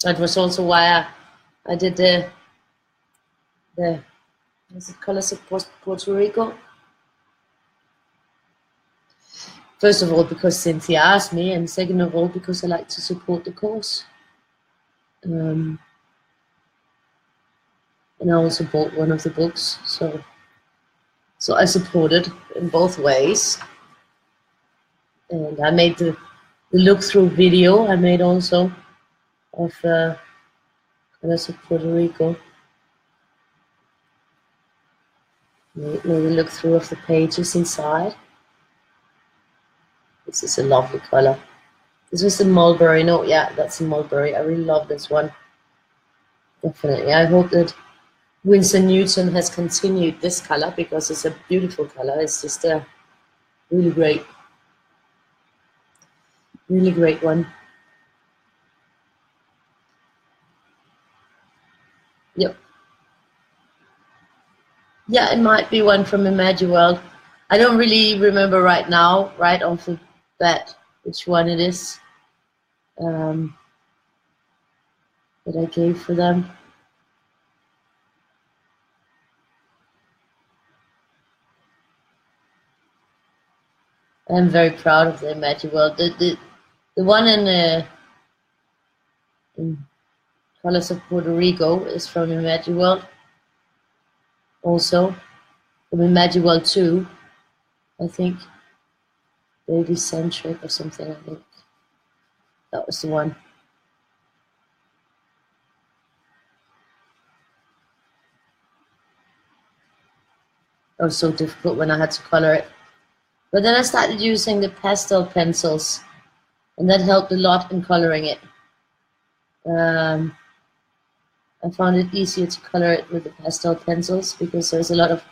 A: That was also why I did the what's it, Colors of Puerto Rico. First of all, because Cynthia asked me, and second of all, because I like to support the cause. And I also bought one of the books, so I supported in both ways. And I made the look-through video. I made also of Colors of Puerto Rico. Made a look-through of the pages inside. This is a lovely color. This was the mulberry. No, yeah, that's a mulberry. I really love this one. Definitely. I hope that Winsor Newton has continued this color because it's a beautiful color. It's just a really great one. Yep. Yeah, it might be one from Emmanuel. I don't really remember right now, right off the bat, which one it is that I gave for them. I'm very proud of the Emmanuel. The one in Colors of Puerto Rico is from Emmanuel. Also from Emmanuel 2, I think. Baby Centric or something, I think. That was the one. That was so difficult when I had to color it. But then I started using the pastel pencils, and that helped a lot in coloring it. I found it easier to color it with the pastel pencils because there's a lot of,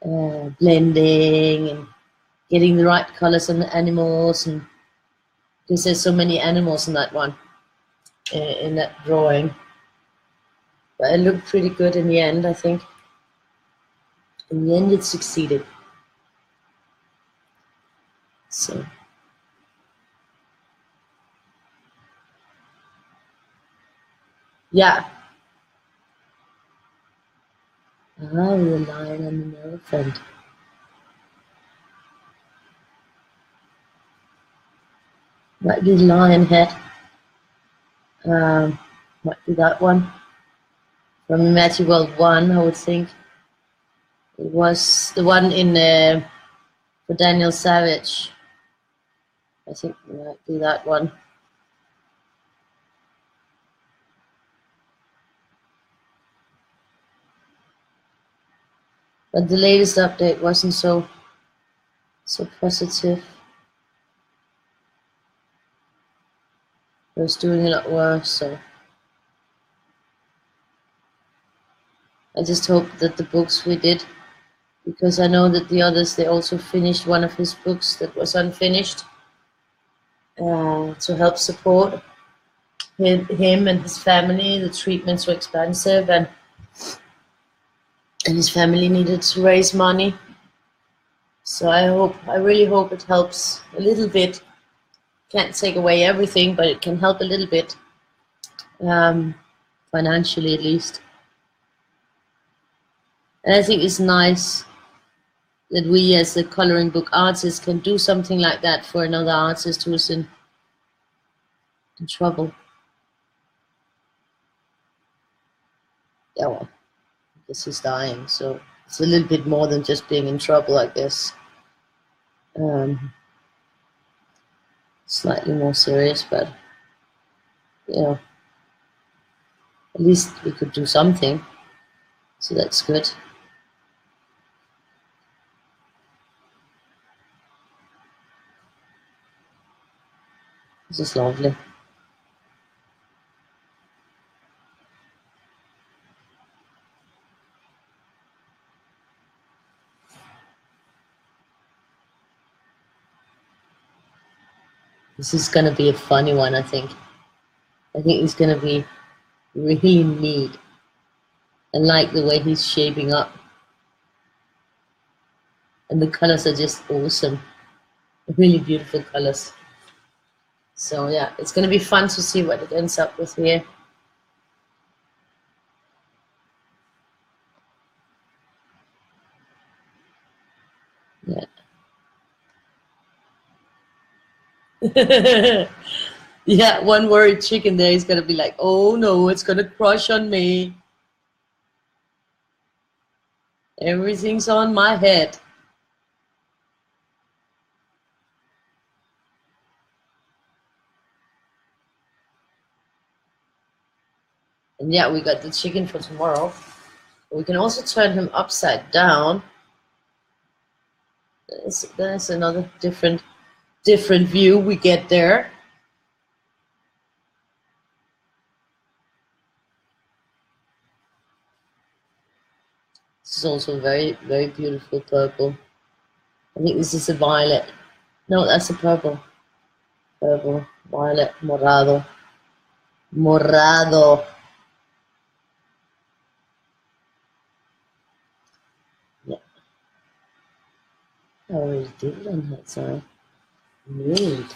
A: blending and getting the right colors on the animals, and because there's so many animals in that one, in that drawing. But it looked pretty good in the end, I think. In the end, it succeeded. So, yeah. Ah, with a lion and an elephant. Might be lion head. Might be that one. From Magic World 1, I would think. It was the one in for Daniel Savage. I think it might be that one. But the latest update wasn't so positive. It was doing a lot worse, so I just hope that the books we did, because I know that the others, they also finished one of his books that was unfinished, to help support him and his family. The treatments were expensive, and his family needed to raise money. So I really hope it helps a little bit. Can't take away everything, but it can help a little bit, financially at least. And I think it's nice that we as the coloring book artists can do something like that for another artist who's in trouble. Yeah, well, I guess he's dying, so it's a little bit more than just being in trouble, I guess. Slightly more serious, but you know, at least we could do something, so that's good. This is lovely. This is gonna be a funny one, I think. I think it's gonna be really neat. I like the way he's shaping up. And the colors are just awesome. Really beautiful colors. So yeah, it's gonna be fun to see what it ends up with here. Yeah. Yeah, one worried chicken there is gonna be like, oh no, it's gonna crush on me. Everything's on my head. And yeah, we got the chicken for tomorrow. We can also turn him upside down. There's another different view we get there. This is also very, very beautiful purple. I think this is a violet. No, that's a purple. Purple, violet, morado. Morado. Yeah. I already did it on that side. Neat.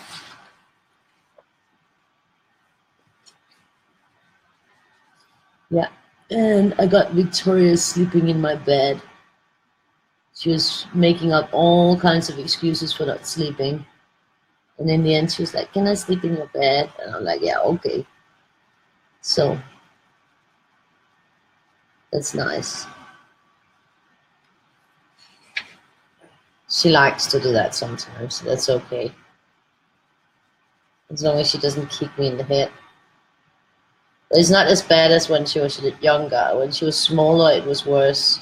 A: Yeah. And I got Victoria sleeping in my bed. She was making up all kinds of excuses for not sleeping. And in the end, she was like, can I sleep in your bed? And I'm like, yeah, okay. So, that's nice. She likes to do that sometimes, so that's okay. As long as she doesn't kick me in the head. But it's not as bad as when she was younger. When she was smaller, it was worse.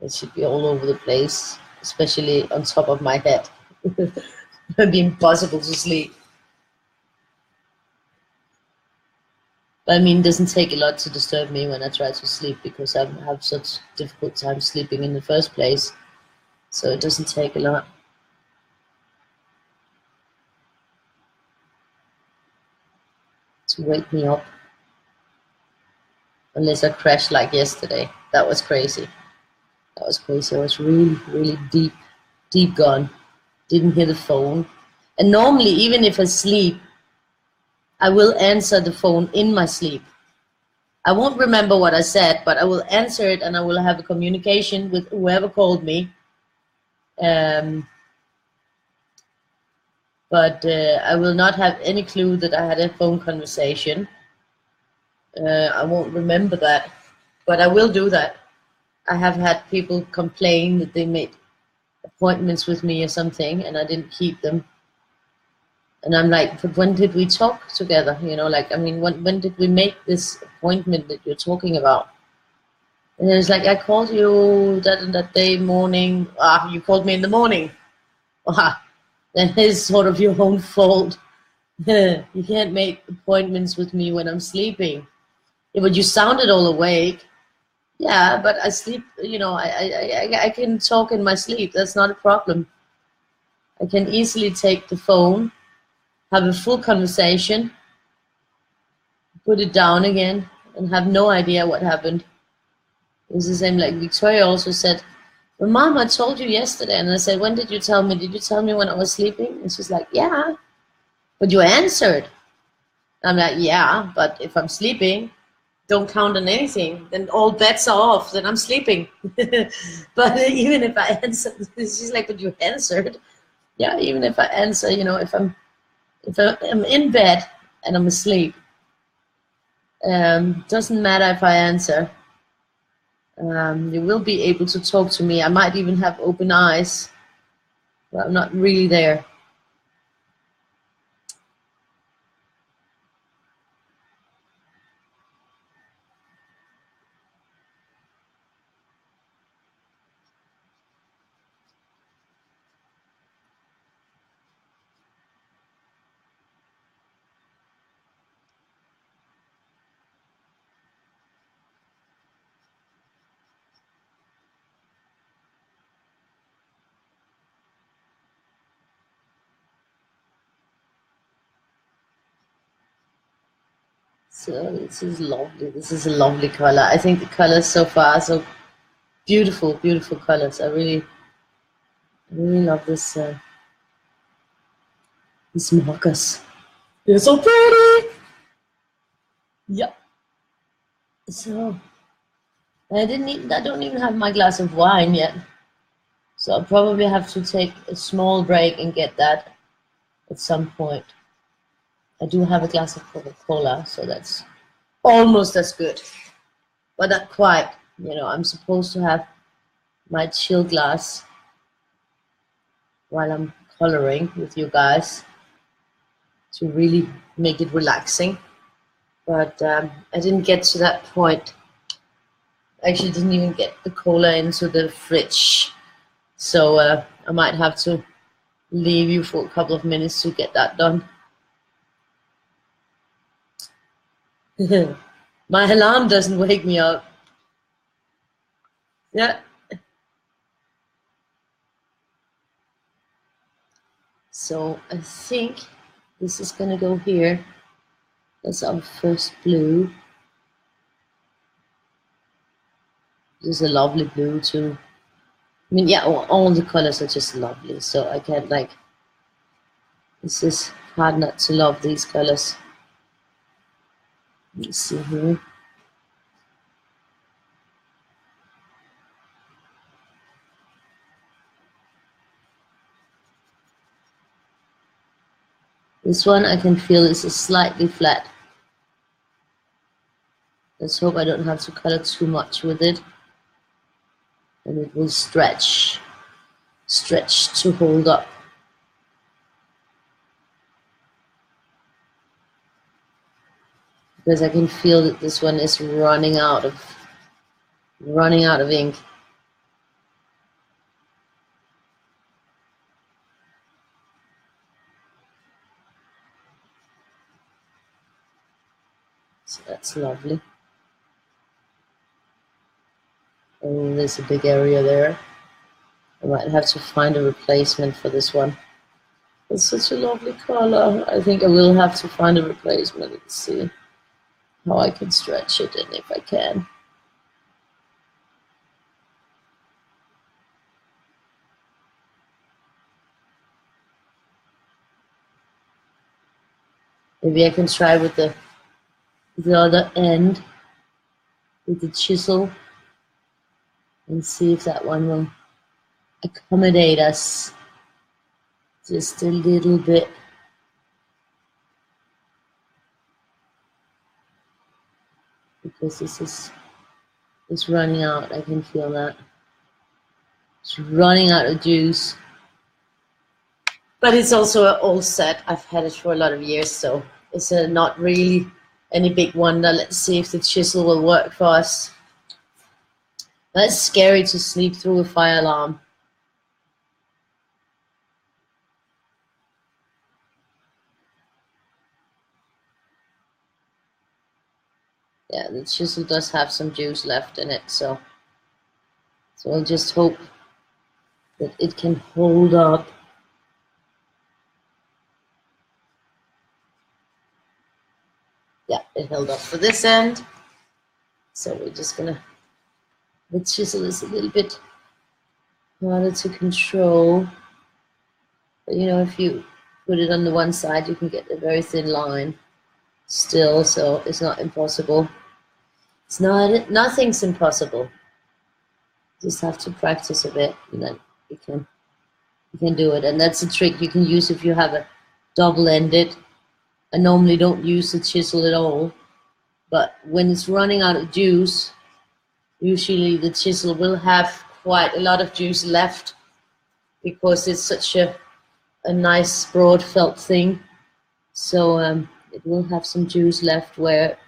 A: It should be all over the place, especially on top of my head. It'd be impossible to sleep. But I mean, it doesn't take a lot to disturb me when I try to sleep because I have such difficult time sleeping in the first place. So it doesn't take a lot. To wake me up. Unless I crashed like yesterday. That was crazy. That was crazy. I was really, really deep gone. Didn't hear the phone. And normally, even if I sleep, I will answer the phone in my sleep. I won't remember what I said, but I will answer it and I will have a communication with whoever called me. But I will not have any clue that I had a phone conversation. I won't remember that, but I will do that. I have had people complain that they made appointments with me or something and I didn't keep them. And I'm like, but when did we talk together? You know, like, I mean, when did we make this appointment that you're talking about? And it's like, I called you that and that day morning. Ah, you called me in the morning. Ah, that is sort of your own fault. You can't make appointments with me when I'm sleeping. Yeah, but you sounded all awake. Yeah, but I sleep, you know, I can talk in my sleep. That's not a problem. I can easily take the phone, have a full conversation, put it down again, and have no idea what happened. It was the same, like Victoria also said, well, Mom, I told you yesterday. And I said, when did you tell me? Did you tell me when I was sleeping? And she's like, yeah, but you answered. I'm like, yeah, but if I'm sleeping, don't count on anything. Then all bets are off. Then I'm sleeping. But even if I answer, she's like, but you answered. Yeah, even if I answer, you know, if I'm in bed and I'm asleep, doesn't matter if I answer. You will be able to talk to me. I might even have open eyes, but I'm not really there. So this is lovely. This is a lovely color. I think the colors so far are so beautiful, beautiful colors. I really love this. These markers. They're so pretty. Yeah. So I don't even have my glass of wine yet. So I'll probably have to take a small break and get that at some point. I do have a glass of Coca-Cola, so that's almost as good, but not quite. You know, I'm supposed to have my chill glass while I'm coloring with you guys to really make it relaxing. But I didn't get to that point. I actually didn't even get the cola into the fridge. So I might have to leave you for a couple of minutes to get that done. My alarm doesn't wake me up. Yeah. So I think this is gonna go here. That's our first blue. This is a lovely blue too. I mean, yeah, all the colors are just lovely. So I can't like, this is hard not to love these colors. Let's see here. This one I can feel is slightly flat. Let's hope I don't have to color too much with it. And it will stretch to hold up. Because I can feel that this one is running out of ink. So that's lovely. Oh, there's a big area there. I might have to find a replacement for this one. It's such a lovely color. I think I will have to find a replacement. Let's see how I can stretch it and if I can. Maybe I can try with the other end with the chisel and see if that one will accommodate us just a little bit. Because this is running out. I can feel that. It's running out of juice. But it's also an old set. I've had it for a lot of years, so it's not really any big wonder. Let's see if the chisel will work for us. That's scary to sleep through a fire alarm. Yeah, the chisel does have some juice left in it, so I'll just hope that it can hold up. Yeah, it held up for this end. So we're just gonna, the chisel is a little bit harder to control. But you know, if you put it on the one side, you can get a very thin line still, so it's not impossible. It's not, nothing's impossible. Just have to practice a bit, and then you can do it. And that's a trick you can use if you have a double-ended. I normally don't use the chisel at all, but when it's running out of juice, usually the chisel will have quite a lot of juice left because it's such a nice broad felt thing. So it will have some juice left where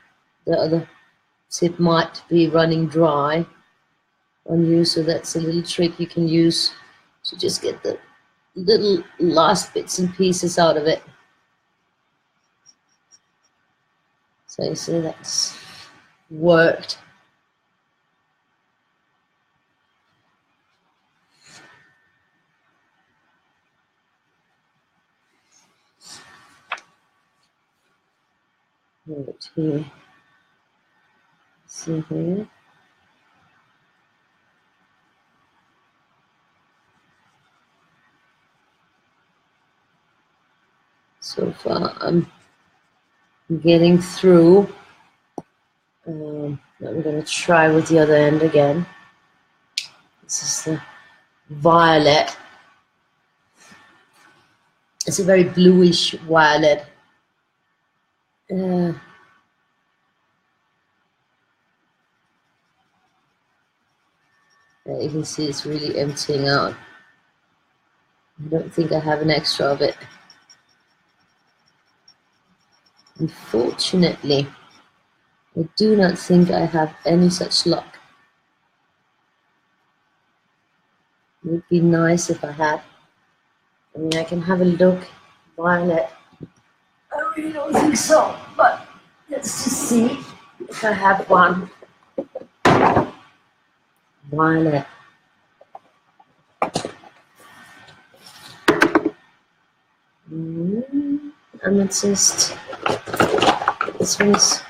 A: the other tip might be running dry on you. So that's a little trick you can use to just get the little last bits and pieces out of it. So you see that's worked. Right here. See here. So far I'm getting through. I'm going to try with the other end again. This is the violet. It's a very bluish violet. You can see it's really emptying out. I don't think I have an extra of it. Unfortunately, I do not think I have any such luck. It would be nice if I had. I mean, I can have a look. Violet. I really don't think so, but let's just see if I have one. Violet. Amethyst. This one's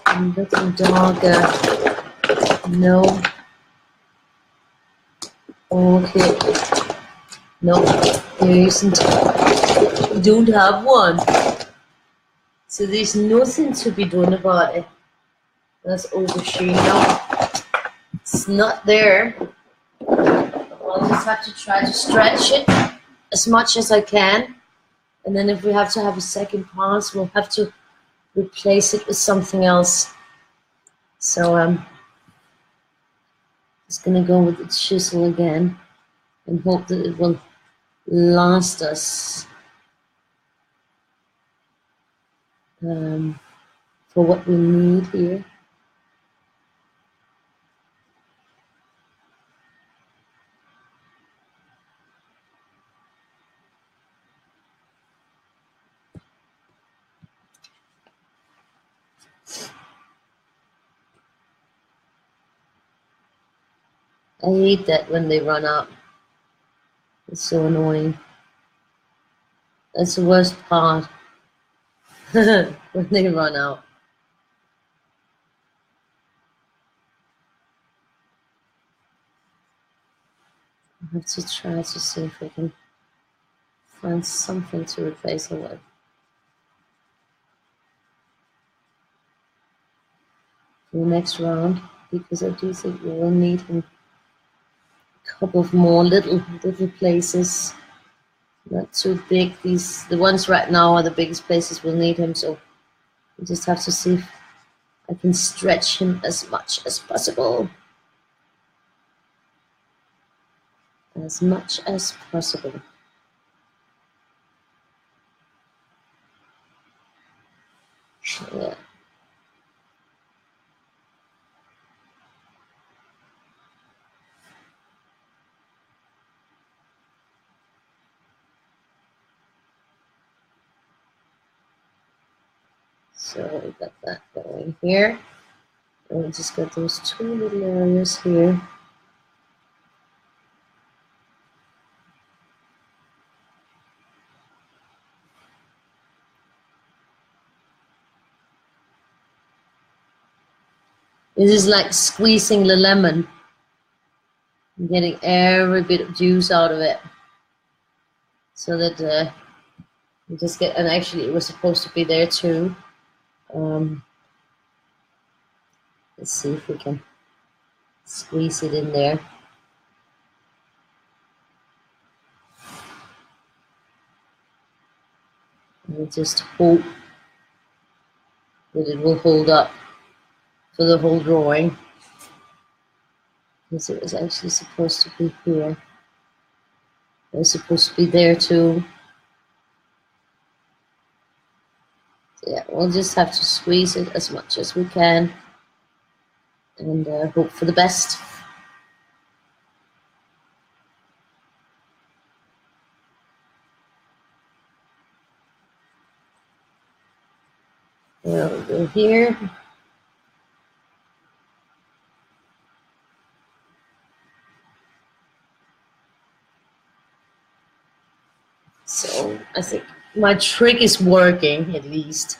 A: a little darker. No. Okay. No, there isn't. We don't have one. So there's nothing to be done about it. That's overshooting. No, it's not there. I'll just have to try to stretch it as much as I can. And then if we have to have a second pass, we'll have to replace it with something else. So I'm just gonna go with the chisel again and hope that it will last us for what we need here. I hate that when they run out. It's so annoying. That's the worst part. When they run out. I have to try to see if I can find something to replace her with. For the next round, because I do think we will need him a couple of more little places. Not too big. The ones right now are the biggest places we'll need him, so we just have to see if I can stretch him as much as possible. As much as possible. Yeah. So we got that going here. And we just got those two little areas here. This is like squeezing the lemon. I'm getting every bit of juice out of it. So that you just get, and actually it was supposed to be there too. Let's see if we can squeeze it in there. And we just hope that it will hold up for the whole drawing. Because it was actually supposed to be here. It was supposed to be there too. So yeah, we'll just have to squeeze it as much as we can. And hope for the best. We'll go here. So I think my trick is working, at least.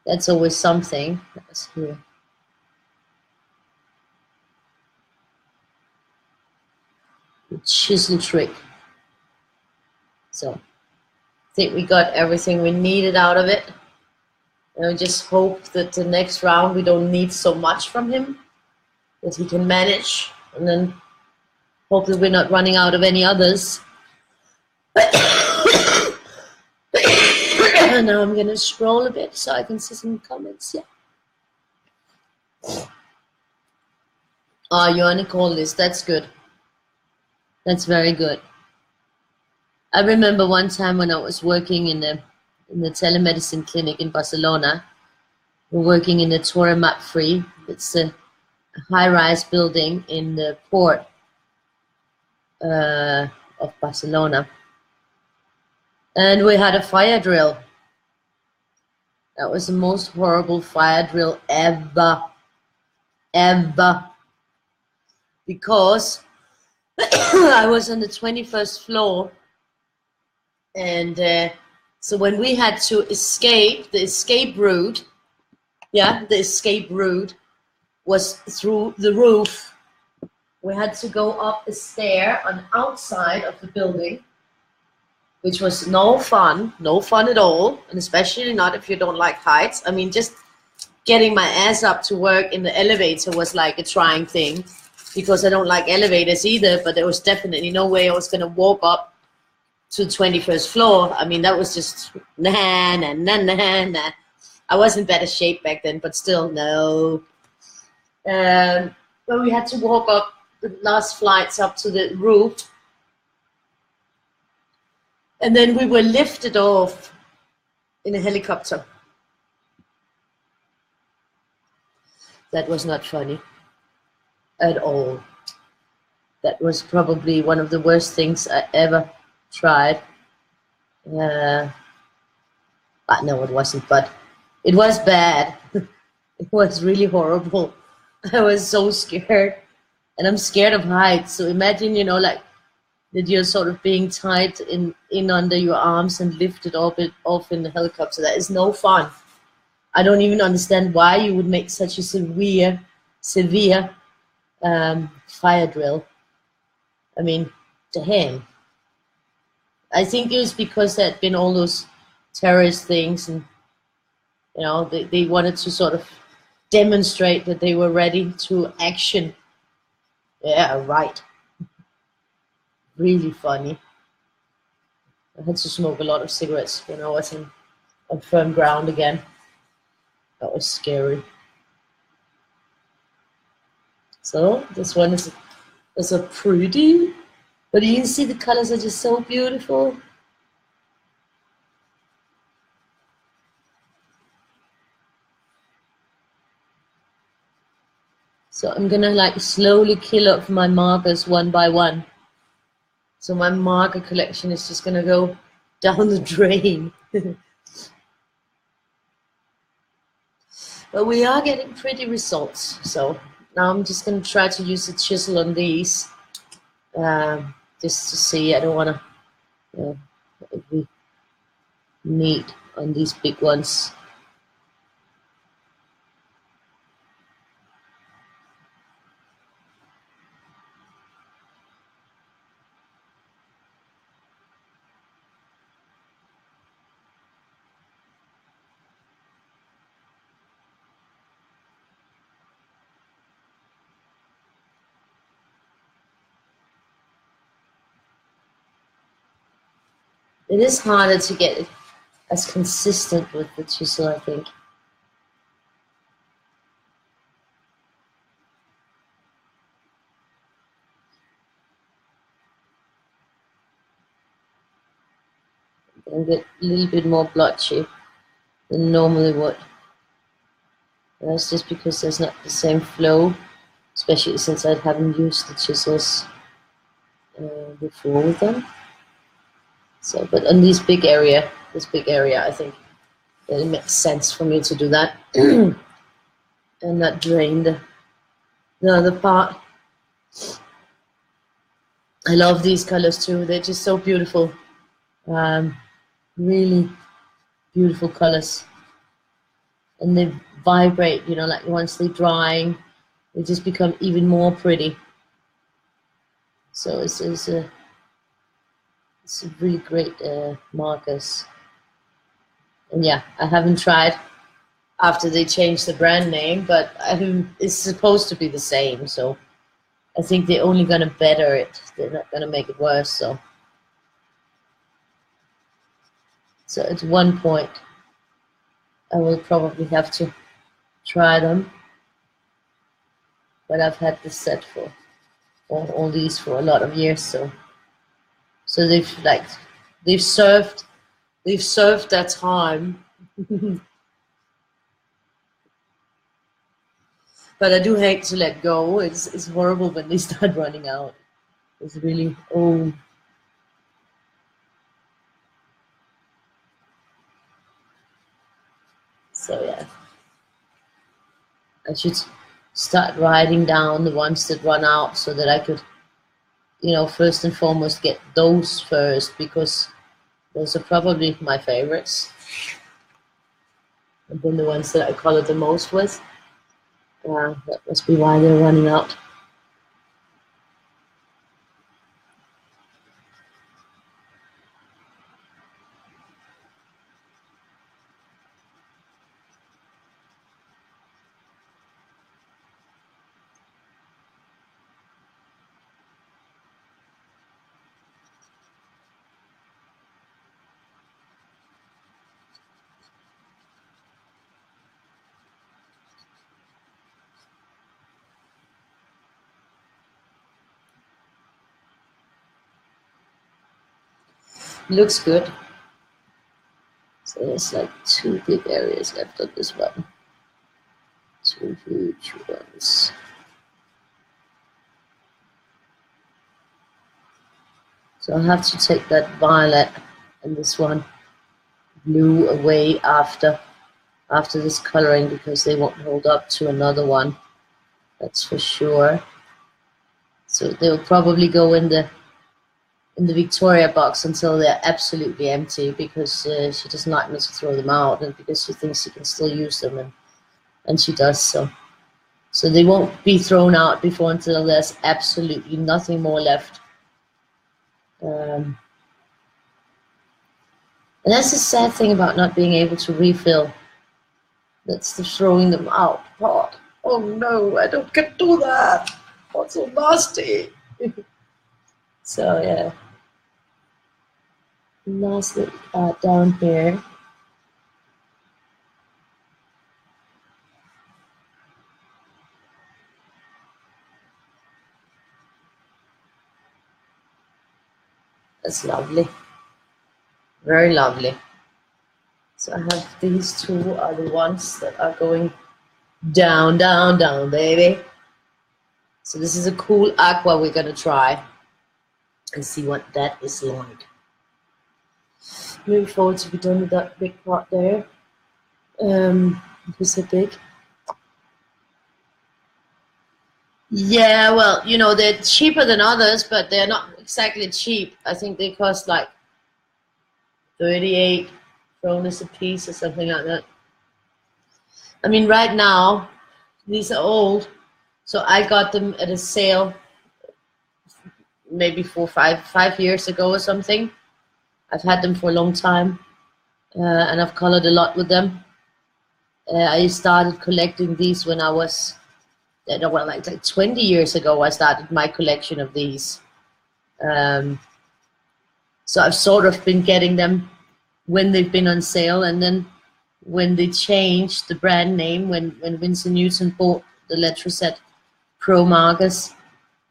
A: That's always something. That's here. The chisel trick. So I think we got everything we needed out of it. And I just hope that the next round we don't need so much from him, that he can manage, and then hope that we're not running out of any others. Now I'm gonna scroll a bit so I can see some comments. Yeah. You're on a call list. That's good. That's very good. I remember one time when I was working in the telemedicine clinic in Barcelona. We're working in the Torre Mapfre. It's a high-rise building in the port of Barcelona. And we had a fire drill. That was the most horrible fire drill ever. Because I was on the 21st floor. And so when we had to escape, the escape route, the escape route was through the roof. We had to go up a stair on the outside of the building, which was no fun at all, and especially not if you don't like heights. I mean, just getting my ass up to work in the elevator was like a trying thing, because I don't like elevators either, but there was definitely no way I was going to walk up to the 21st floor. I mean, that was just nah. I was in better shape back then, but still, no. But we had to walk up the last flights up to the roof. And then we were lifted off in a helicopter. That was not funny at all. That was probably one of the worst things I ever tried. But no, it wasn't, but it was bad. It was really horrible. I was so scared. and I'm scared of heights. So imagine, you know, like that you're sort of being tied in under your arms and lifted off in the helicopter. That is no fun. I don't even understand why you would make such a severe fire drill. I mean, to him. I think it was because there had been all those terrorist things, and you know they wanted to sort of demonstrate that they were ready to action. Yeah, right. Really funny. I had to smoke a lot of cigarettes when I was on firm ground again. That was scary. So this one is a pretty, but you can see the colors are just so beautiful. So I'm gonna like slowly kill off my markers one by one. So my marker collection is just gonna go down the drain. But we are getting pretty results. So now I'm just gonna try to use the chisel on these, just to see. I don't wanna be neat on these big ones. It is harder to get it as consistent with the chisel, I think. And get a little bit more blotchy than normally would. That's just because there's not the same flow, especially since I haven't used the chisels before with them. So, but on this big area, I think it makes sense for me to do that and not drain the other part. I love these colors too. They're just so beautiful. Really beautiful colors. And they vibrate, you know, like once they're drying, they just become even more pretty. So it's a really great markers. And yeah, I haven't tried after they changed the brand name, but it's supposed to be the same. So I think they're only going to better it. They're not going to make it worse. So at one point, I will probably have to try them. But I've had this set for all these for a lot of years. So they've served their time. But I do hate to let go. It's horrible when they start running out. It's really old. So yeah, I should start writing down the ones that run out so that I could, you know, first and foremost get those first, because those are probably my favorites. And then the ones that I color the most with. That must be why they're running out. Looks good. So there's like 2 big areas left of this one. 2 huge ones. So I'll have to take that violet and this one blue away after this coloring, because they won't hold up to another one. That's for sure. So they'll probably go in the Victoria box until they're absolutely empty, because she doesn't like me to throw them out, and because she thinks she can still use them, and she does. So they won't be thrown out before until there's absolutely nothing more left. And that's the sad thing about not being able to refill. That's the throwing them out part. Oh no, I don't get to do that. That's so nasty. So yeah. Lastly, down here. That's lovely. Very lovely. So I have these two are the ones that are going down, down, down, baby. So this is a cool aqua we're gonna try and see what that is like. Moving forward to be done with that big pot there. Is it big? Yeah, well, you know, they're cheaper than others, but they're not exactly cheap. I think they cost like 38 kronas a piece or something like that. I mean, right now, these are old, so I got them at a sale maybe 5 years ago or something. I've had them for a long time, and I've colored a lot with them. I started collecting these when I was, well, like 20 years ago, I started my collection of these. So I've sort of been getting them when they've been on sale, and then when they changed the brand name, when Winsor Newton bought the Letraset Pro markers,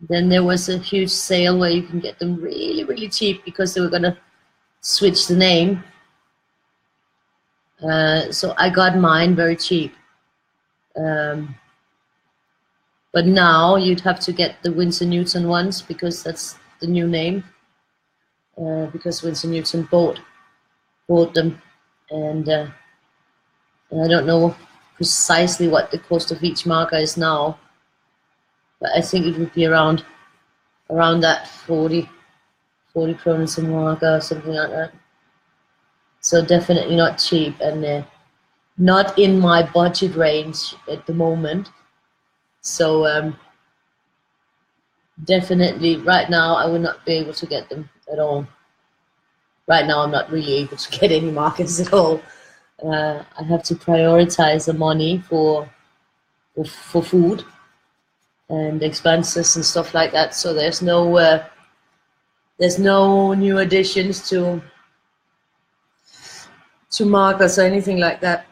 A: then there was a huge sale where you can get them really, really cheap because they were going to switch the name. So I got mine very cheap. But now you'd have to get the Winsor Newton ones because that's the new name. Because Winsor Newton bought them, and I don't know precisely what the cost of each marker is now, but I think it would be around that 40 kronas a marker or something like that. So definitely not cheap, and not in my budget range at the moment. So definitely right now I would not be able to get them at all. Right now I'm not really able to get any markers at all. I have to prioritize the money for food and expenses and stuff like that. So there's no new additions to markers or anything like that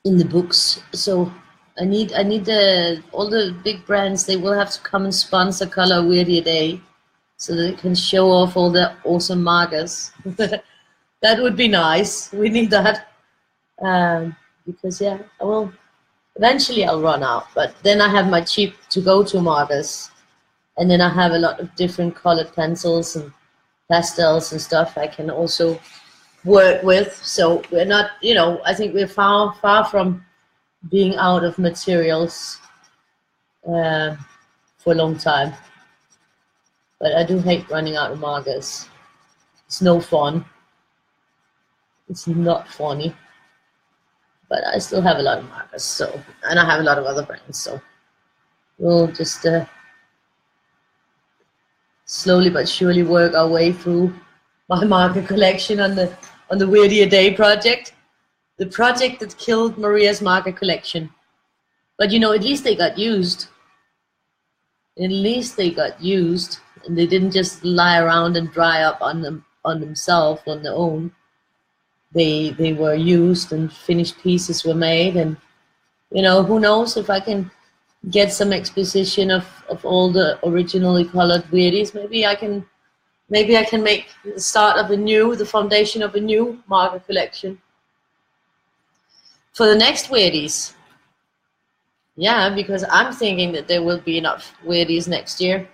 A: in the books. So I need all the big brands. They will have to come and sponsor Color Weirdie a Day, so they can show off all the awesome markers. That would be nice. We need that, because yeah, eventually I'll run out. But then I have my cheap to-go-to markers, and then I have a lot of different colored pencils and pastels and stuff I can also work with. So we're not, you know, I think we're far from being out of materials for a long time. But I do hate running out of markers. It's no fun. It's not funny. But I still have a lot of markers, so, and I have a lot of other brands, so we'll just slowly but surely work our way through my marker collection on the Weirdie a Day project, the project that killed Maria's marker collection. But you know, at least they got used. At least they got used, and they didn't just lie around and dry up on themselves on their own. They were used, and finished pieces were made, and you know, who knows if I can get some exposition of all the originally colored Weirdies. Maybe I can make the start of the foundation of a new marker collection for the next Weirdies. Yeah, because I'm thinking that there will be enough Weirdies next year.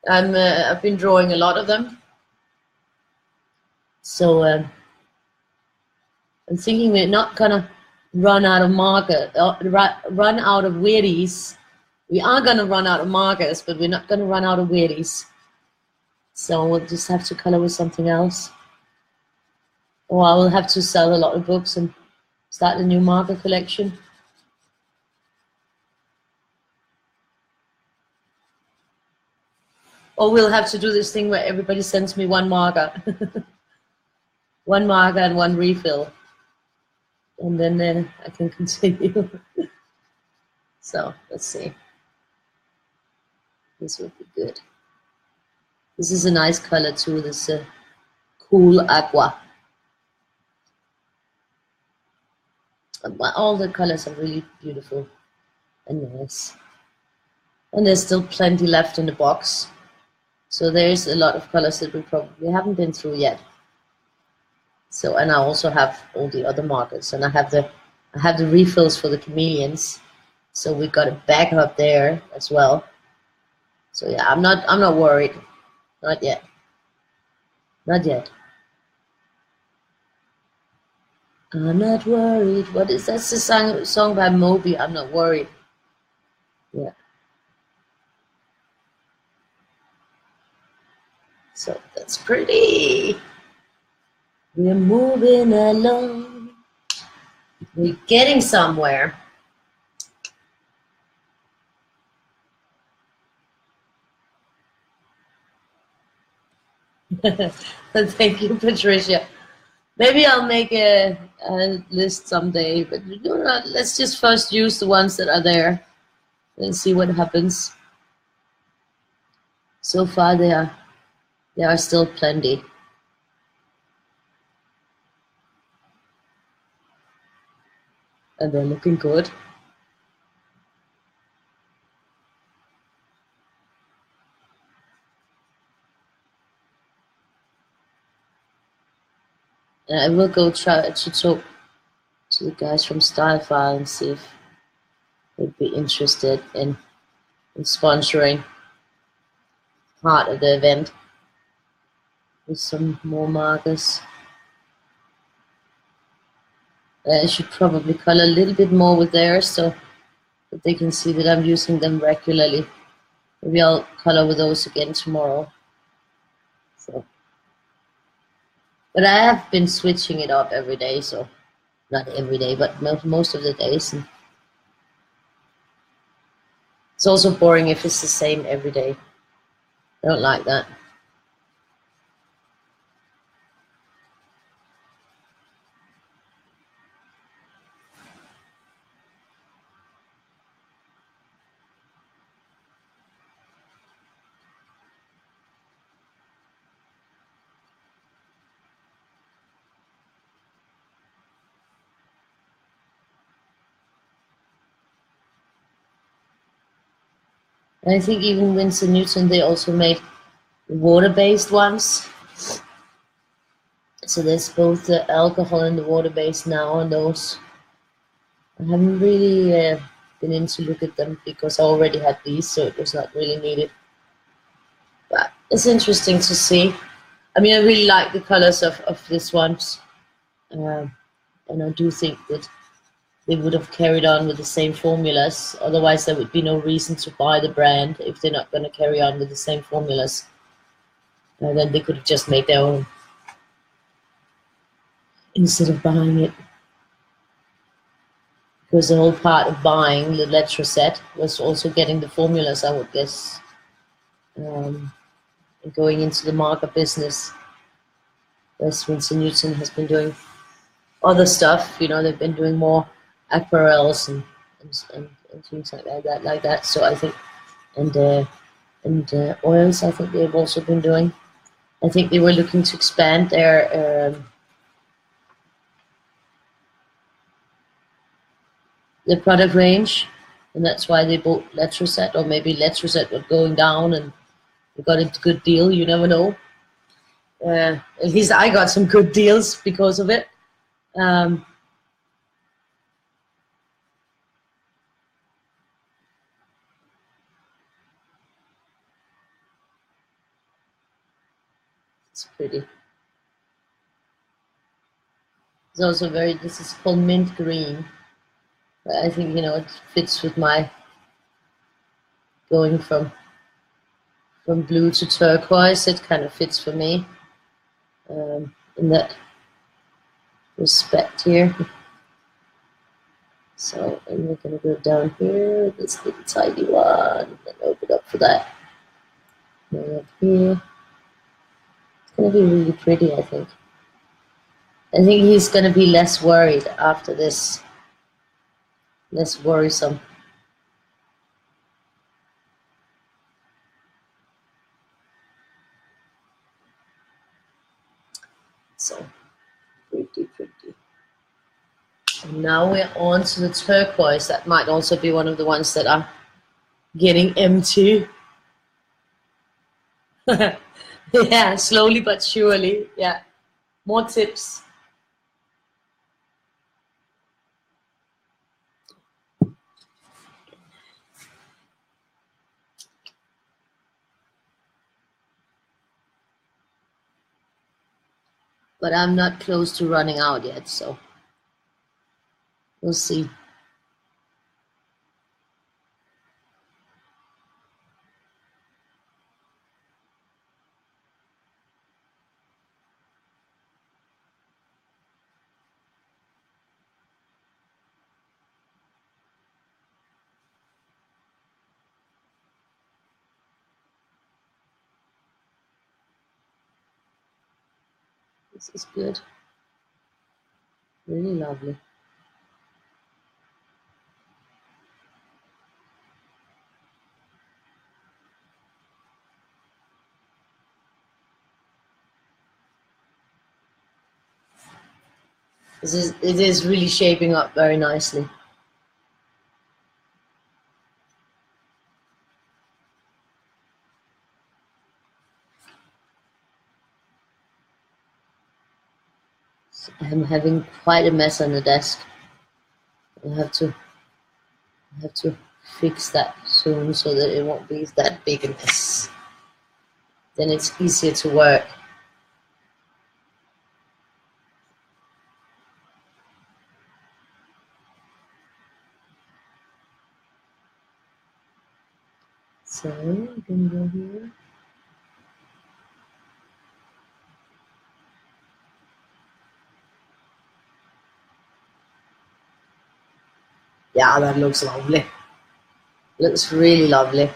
A: I've been drawing a lot of them, so I'm thinking we're not gonna run out of run out of Weirdies We are going to run out of markers, but we're not going to run out of Weirdies. So we'll just have to color with something else. Or I will have to sell a lot of books and start a new marker collection. Or we'll have to do this thing where everybody sends me one marker. One marker and one refill. And then I can continue. So let's see. This would be good. This is a nice color too, this cool aqua. All the colors are really beautiful and nice. And there's still plenty left in the box. So there's a lot of colors that we probably haven't been through yet. So, and I also have all the other markers, and I have the refills for the chameleons. So we got a bag up there as well. So yeah, I'm not worried. Not yet. Not yet. I'm not worried. What is that? That's the song by Moby. I'm not worried. Yeah. So that's pretty. We're moving along. We're getting somewhere. Thank you, Patricia. Maybe I'll make a list someday, but let's just first use the ones that are there and see what happens. So far, there are still plenty. And they're looking good. And I will go try to talk to the guys from Stylefile and see if they'd be interested in sponsoring part of the event with some more markers. I should probably color a little bit more with theirs so that they can see that I'm using them regularly. Maybe I'll color with those again tomorrow. So, but I have been switching it up every day, so not every day, but most of the days. And it's also boring if it's the same every day. I don't like that. And I think even Winsor Newton, they also made water-based ones. So there's both the alcohol and the water-based now on those. I haven't really been in to look at them because I already had these, so it was not really needed. But it's interesting to see. I mean, I really like the colors of this ones. And I do think that they would have carried on with the same formulas. Otherwise, there would be no reason to buy the brand if they're not going to carry on with the same formulas. And then they could have just made their own instead of buying it. Because the whole part of buying the letter set was also getting the formulas, I would guess, and going into the marker business. Whereas Winsor Newton has been doing other stuff. You know, they've been doing more aquarels and things like that. So I think, and oils, I think they've also been doing. I think they were looking to expand their product range, and that's why they bought Letraset, or maybe Letraset was going down and they got a good deal. You never know. At least I got some good deals because of it. It's pretty. It's also very, this is called mint green. But I think, you know, it fits with my going from blue to turquoise. It kind of fits for me in that respect here. So, and we're gonna go down here, this little tiny one, and open up for that. Go up here. It's gonna be really pretty, I think. I think he's gonna be less worried after this, less worrisome. So, pretty. And now we're on to the turquoise. That might also be one of the ones that are getting empty. Yeah, slowly but surely. Yeah, more tips. But I'm not close to running out yet, so we'll see. This is good. Really lovely. It is really shaping up very nicely. So I'm having quite a mess on the desk. I have to fix that soon so that it won't be that big a mess. Then it's easier to work. So we can go here. Yeah, that looks lovely. Looks really lovely.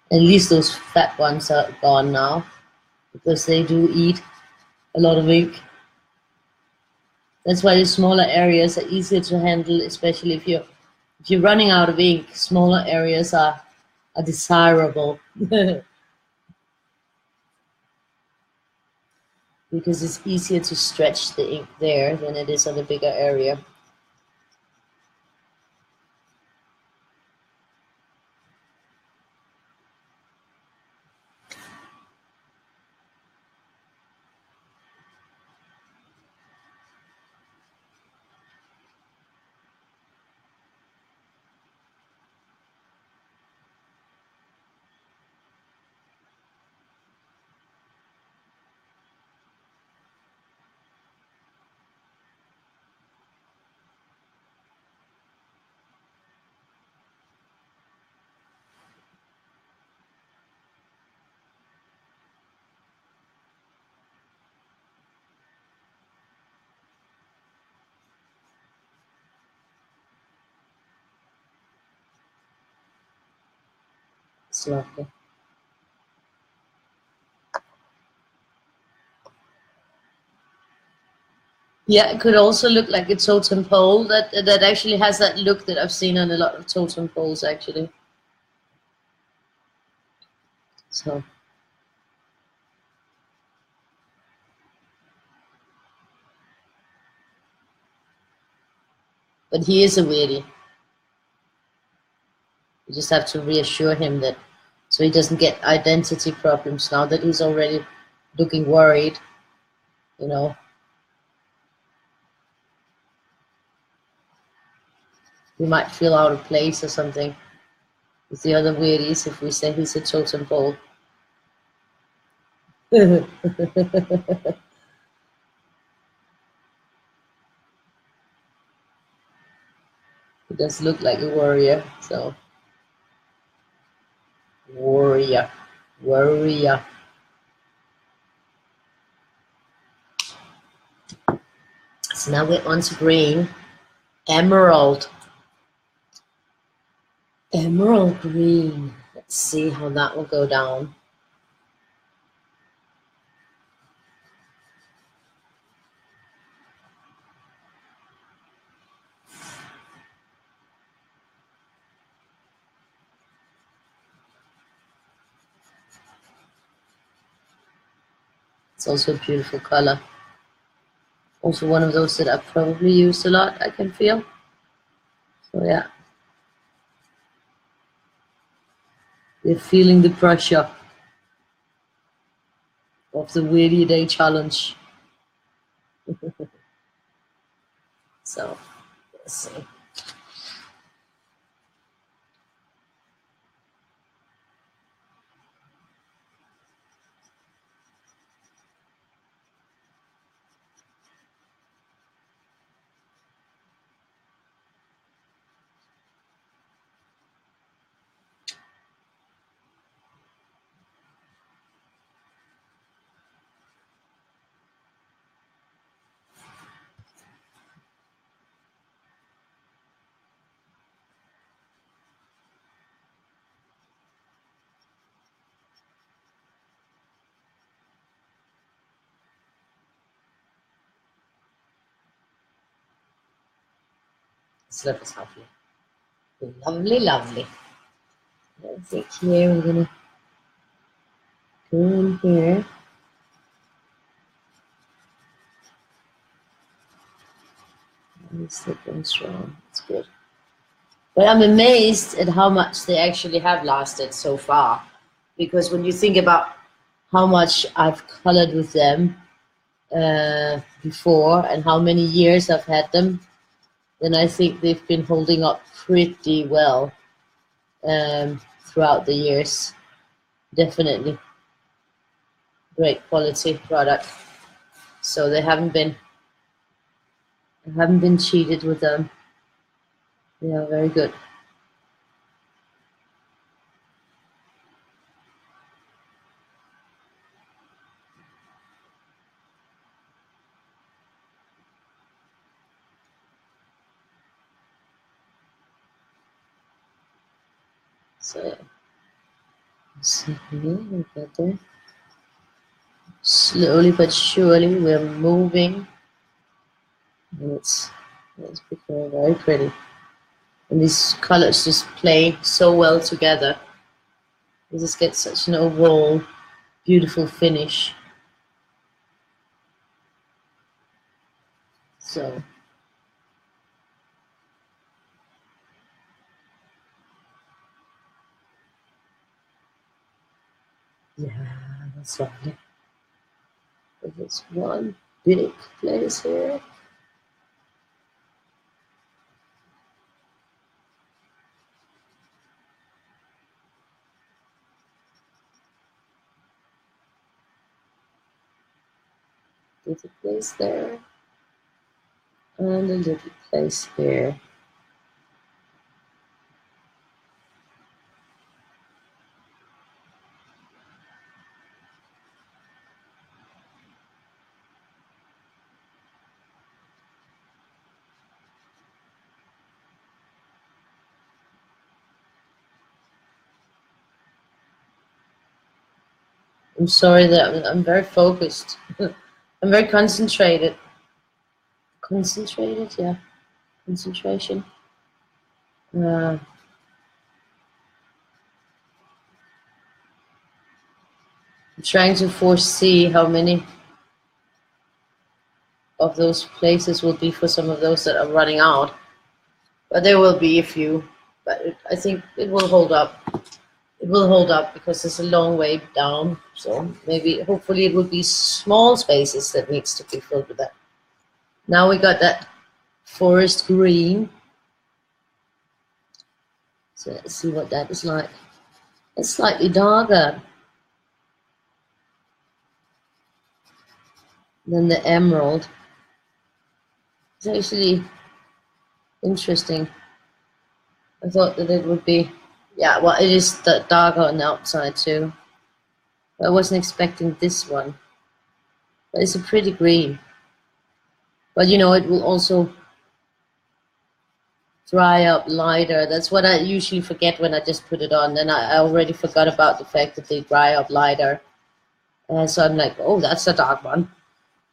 A: At least those fat ones are gone now, because they do eat a lot of ink. That's why the smaller areas are easier to handle, especially if you're running out of ink. Smaller areas are desirable because it's easier to stretch the ink there than it is on the bigger area. It's lovely. Yeah, it could also look like a totem pole. That actually has that look that I've seen on a lot of totem poles, actually. So, but he is a weirdie. You just have to reassure him that, so he doesn't get identity problems now that he's already looking worried, you know. We might feel out of place or something with the other weirdies if we say he's a totem pole. He does look like a warrior, so warrior. So now we're on to green. Emerald green. Let's see how that will go down. It's also a beautiful color. Also one of those that I've probably used a lot, I can feel. So yeah. We're feeling the pressure of the Weirdie Day challenge. So, let's see. This lip is lovely. Lovely. I think here we're gonna go in here. It's looking strong. It's good. But I'm amazed at how much they actually have lasted so far. Because when you think about how much I've colored with them before and how many years I've had them, then I think they've been holding up pretty well throughout the years. Definitely great quality product. So they haven't been cheated with them. They are very good. So we got there. Slowly but surely we're moving. And it's becoming very pretty. And these colors just play so well together. You just get such an overall beautiful finish. So yeah, that's lovely. There's one big place here. Little place there. And a little place here. I'm sorry that I'm very focused. I'm very concentrated. Concentrated, yeah. Concentration. I'm trying to foresee how many of those places will be for some of those that are running out. But there will be a few. But I think it will hold up. It will hold up because it's a long way down. So maybe, hopefully it will be small spaces that needs to be filled with that. Now we got that forest green. So let's see what that is like. It's slightly darker than the emerald. It's actually interesting. I thought that it would be, yeah, well, it is darker on the outside too. I wasn't expecting this one. But it's a pretty green. But you know, it will also dry up lighter. That's what I usually forget when I just put it on. Then I already forgot about the fact that they dry up lighter. And so I'm like, oh, that's a dark one.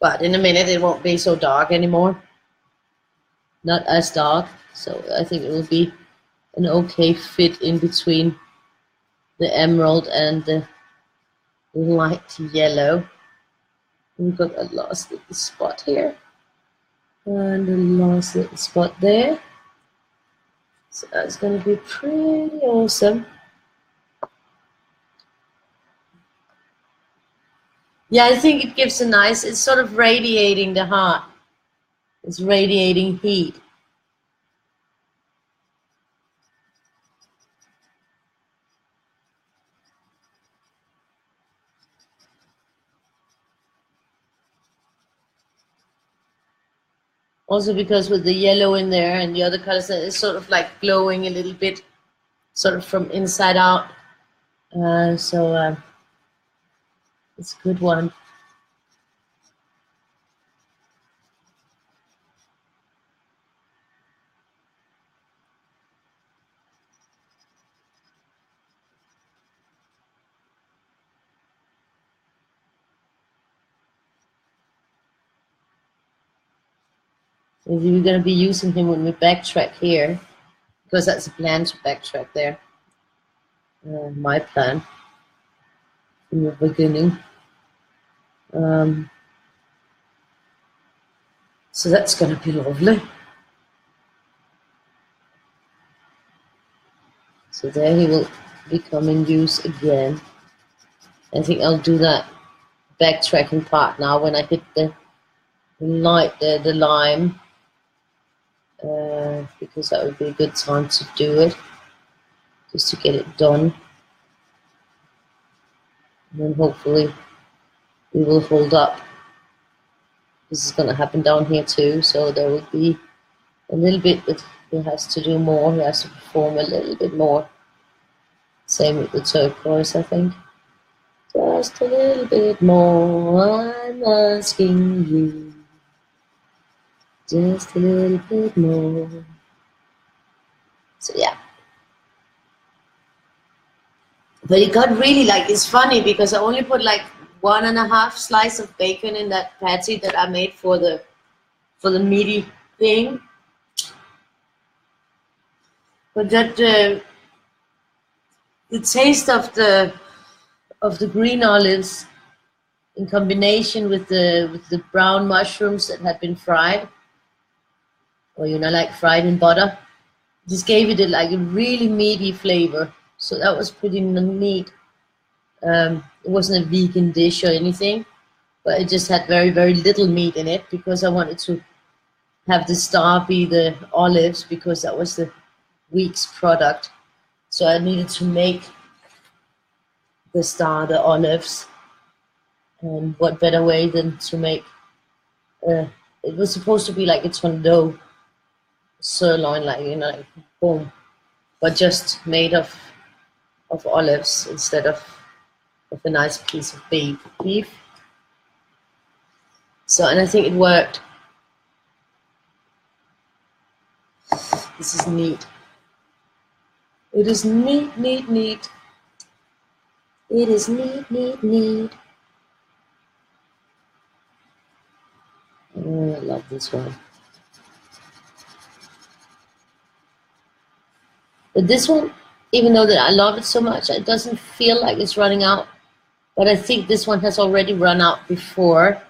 A: But in a minute, it won't be so dark anymore. Not as dark. So I think it will be an okay fit in between the emerald and the light yellow. We've got a last little spot here. And a last little spot there. So that's going to be pretty awesome. Yeah, I think it gives a nice, it's sort of radiating the heart. It's radiating heat. Also because with the yellow in there and the other colors, it's sort of like glowing a little bit, sort of from inside out. So it's a good one. We're going to be using him when we backtrack here, because that's a plan to backtrack there. My plan in the beginning. So that's going to be lovely. So there he will become in use again. I think I'll do that backtracking part now when I hit the light, the lime, because that would be a good time to do it, just to get it done. And then hopefully we will hold up. This is going to happen down here too, so there will be a little bit that he has to do more. He has to perform a little bit more. Same with the turquoise, I think. Just a little bit more, I'm asking you. Just a little bit more. So yeah. But it got really, like, it's funny because I only put like 1.5 slice of bacon in that patty that I made for the meaty thing. But that the taste of the green olives in combination with the brown mushrooms that had been fried, or you know, like fried in butter, just gave it like a really meaty flavor. So that was pretty neat. It wasn't a vegan dish or anything, but it just had very, very little meat in it because I wanted to have the star be the olives because that was the week's product. So I needed to make the star the olives. And what better way than to make, it was supposed to be like a tourneau sirloin, like, you know, like boom, but just made of olives instead of a nice piece of beef. So, and I think it worked. This is neat. It is neat, neat, neat. It is neat, neat, neat. Oh, I love this one. But this one, even though that I love it so much, it doesn't feel like it's running out. But I think this one has already run out before.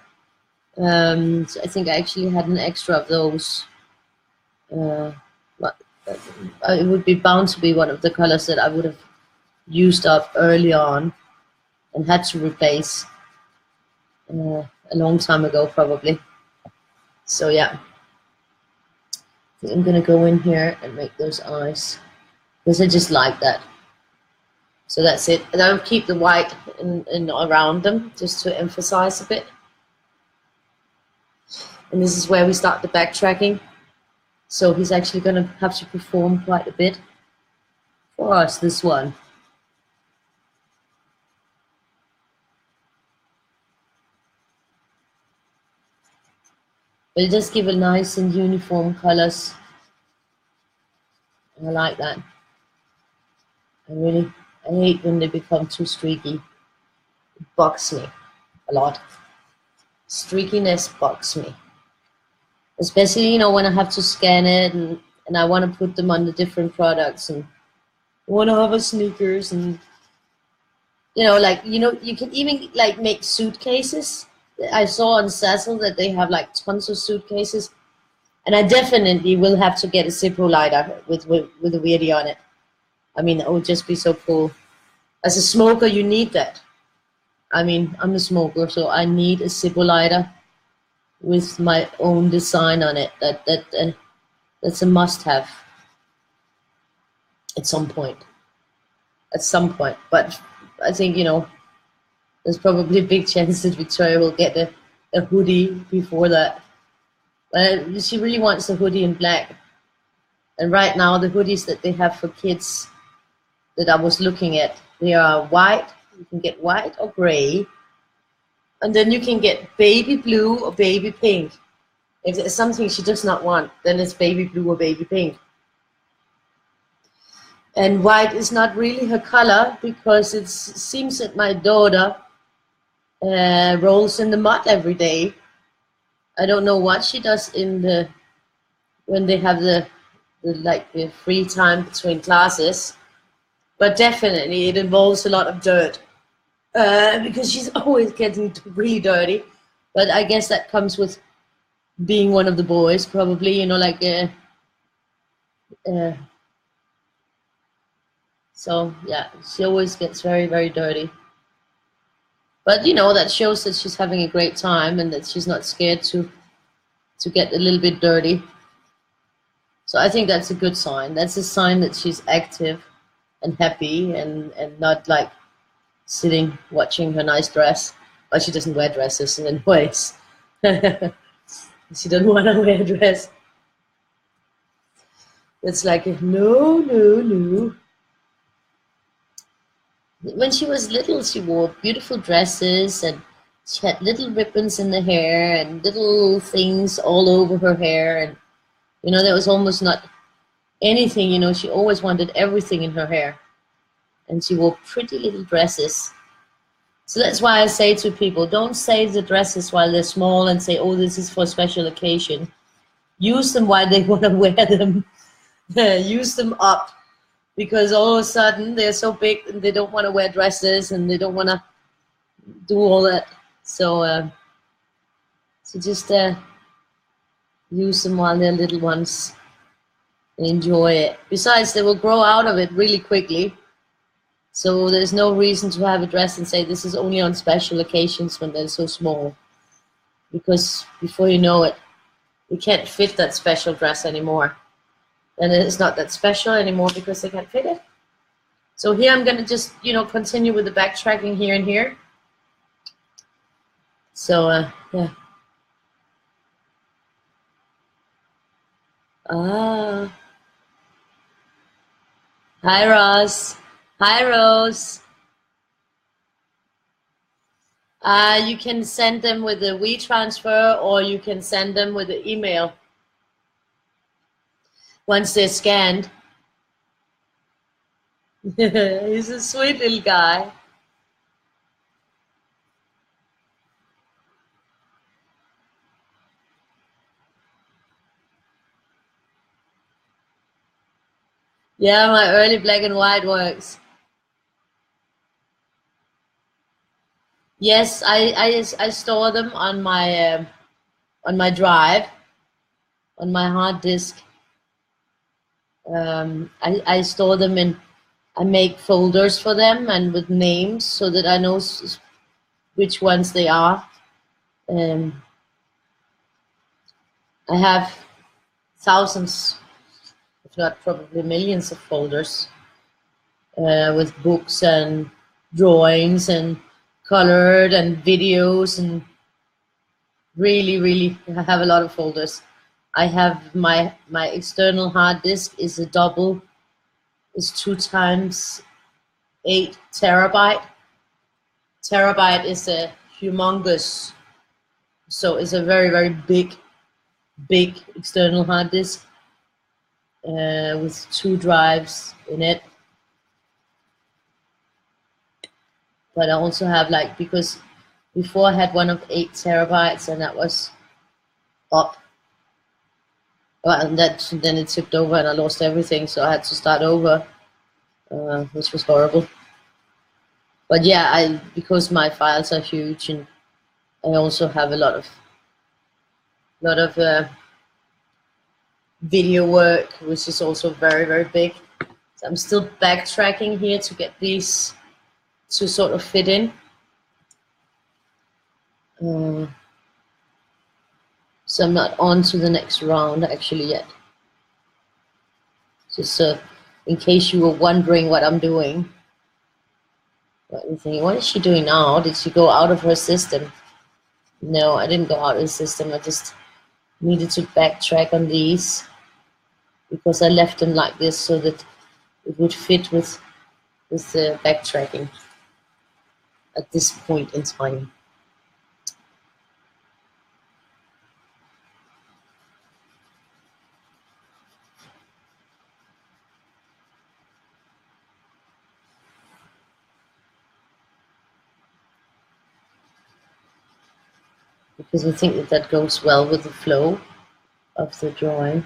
A: So I think I actually had an extra of those. But it would be bound to be one of the colors that I would have used up early on and had to replace a long time ago, probably. So yeah, I think I'm gonna go in here and make those eyes because I just like that. So that's it. And I'll keep the white in around them just to emphasize a bit. And this is where we start the backtracking. So he's actually going to have to perform quite a bit for us, this one. But it does give a nice and uniform colors. I like that. I hate when they become too streaky. It bugs me a lot. Streakiness bugs me. Especially, you know, when I have to scan it and I want to put them on the different products and I want to have a sneakers and, you know, like, you know, you can even like make suitcases. I saw on Sassel that they have like tons of suitcases. And I definitely will have to get a Zippo lighter with a Weirdie on it. I mean, it would just be so cool. As a smoker, you need that. I mean, I'm a smoker, so I need a Zippo lighter with my own design on it. That's a must-have at some point. At some point, but I think, you know, there's probably a big chance that Victoria will get a hoodie before that. But she really wants a hoodie in black. And right now, the hoodies that they have for kids that I was looking at, they are white. You can get white or gray. And then you can get baby blue or baby pink. If there's something she does not want, then it's baby blue or baby pink. And white is not really her color because it seems that my daughter rolls in the mud every day. I don't know what she does when they have the free time between classes, but definitely it involves a lot of dirt because she's always getting really dirty. But I guess that comes with being one of the boys, probably, you know, like so yeah, she always gets very, very dirty. But you know, that shows that she's having a great time and that she's not scared to get a little bit dirty. So I think that's a good sign. That's a sign that she's active and happy and not like sitting watching her nice dress. But she doesn't wear dresses anyways. She doesn't want to wear a dress. It's like, no, no, no. When she was little, she wore beautiful dresses and she had little ribbons in the hair and little things all over her hair. And, you know, there was almost not anything, you know, she always wanted everything in her hair. And she wore pretty little dresses. So that's why I say to people, don't save the dresses while they're small and say, oh, this is for a special occasion. Use them while they want to wear them. Use them up. Because all of a sudden they're so big and they don't want to wear dresses and they don't want to do all that. So, so just use them while they're little ones and enjoy it. Besides, they will grow out of it really quickly. So there's no reason to have a dress and say this is only on special occasions when they're so small. Because before you know it, you can't fit that special dress anymore. And it's not that special anymore because they can't fit it. So here I'm going to just, you know, continue with the backtracking here and here. So, yeah. Hi, Ross. Hi, Rose. You can send them with a WeTransfer or you can send them with an email. Once they're scanned. He's a sweet little guy. Yeah, my early black and white works. Yes, I store them on my drive, on my hard disk. I store them in. I make folders for them and with names so that I know which ones they are. I have thousands, if not probably millions of folders with books and drawings and colored and videos, and really I have a lot of folders. I have my external hard disk is a double, is 2 times 8 terabyte. Terabyte is a humongous, so it's a very big external hard disk with 2 drives in it. But I also have, like, because before I had one of 8 terabytes and that was up. Well, and then it tipped over and I lost everything, so I had to start over, which was horrible. But yeah, because my files are huge, and I also have a lot of video work, which is also very big. So I'm still backtracking here to get these to sort of fit in. So I'm not on to the next round actually yet. Just in case you were wondering what I'm doing. What you think, what is she doing now? Did she go out of her system? No, I didn't go out of the system. I just needed to backtrack on these because I left them like this so that it would fit with the backtracking at this point in time. Because I think that goes well with the flow of the drawing.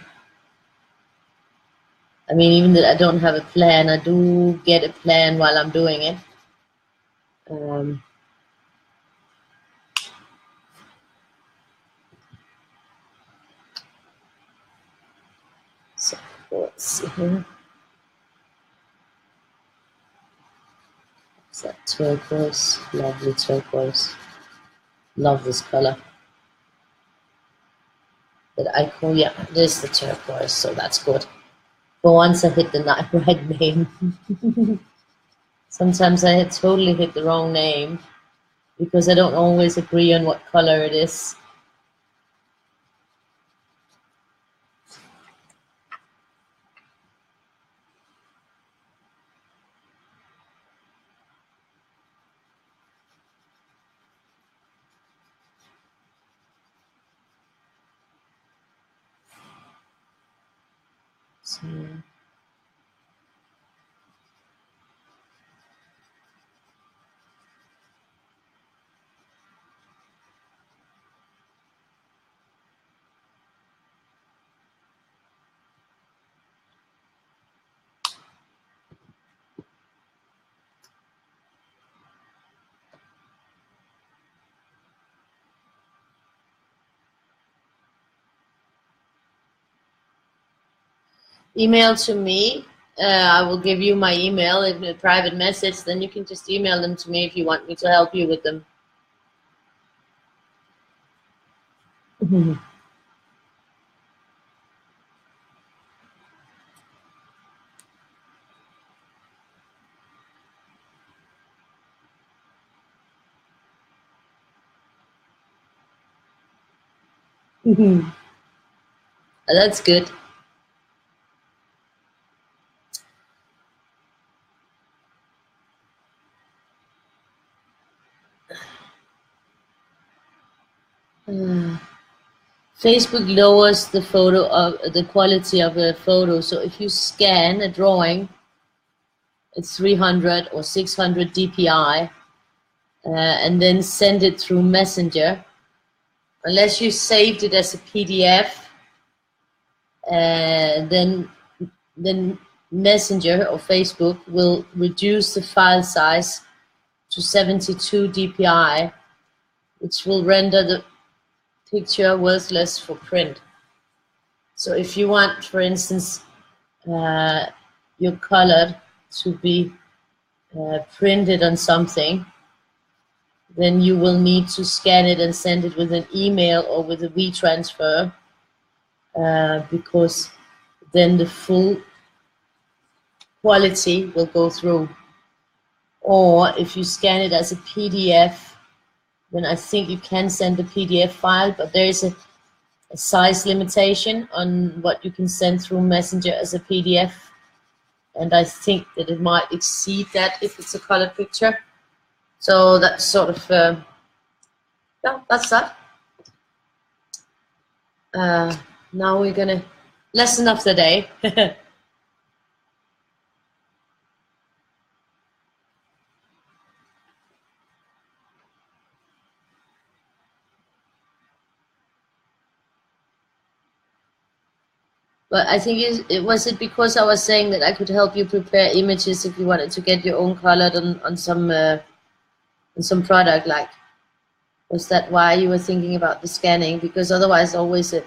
A: I mean, even that I don't have a plan, I do get a plan while I'm doing it. So let's see here. Is that turquoise? Lovely turquoise. Love this color. That I call, yeah, this is the turquoise, so that's good. For once I hit the right name. Sometimes I totally hit the wrong name because I don't always agree on what color it is. So, email to me. I will give you my email in a private message. Then you can just email them to me if you want me to help you with them. That's good. Facebook lowers the quality of a photo. So if you scan a drawing, it's 300 or 600 DPI, and then send it through Messenger. Unless you saved it as a PDF, then Messenger or Facebook will reduce the file size to 72 DPI, which will render the picture worthless for print. So if you want, for instance, your color to be printed on something, then you will need to scan it and send it with an email or with a WeTransfer, because then the full quality will go through. Or if you scan it as a PDF, then I think you can send a PDF file, but there is a size limitation on what you can send through Messenger as a PDF. And I think that it might exceed that if it's a colored picture. So that's sort of, yeah, that's that. Now we're gonna, lesson of the day. But I think it was it because I was saying that I could help you prepare images if you wanted to get your own colored on some product. Like, was that why you were thinking about the scanning? Because otherwise, always the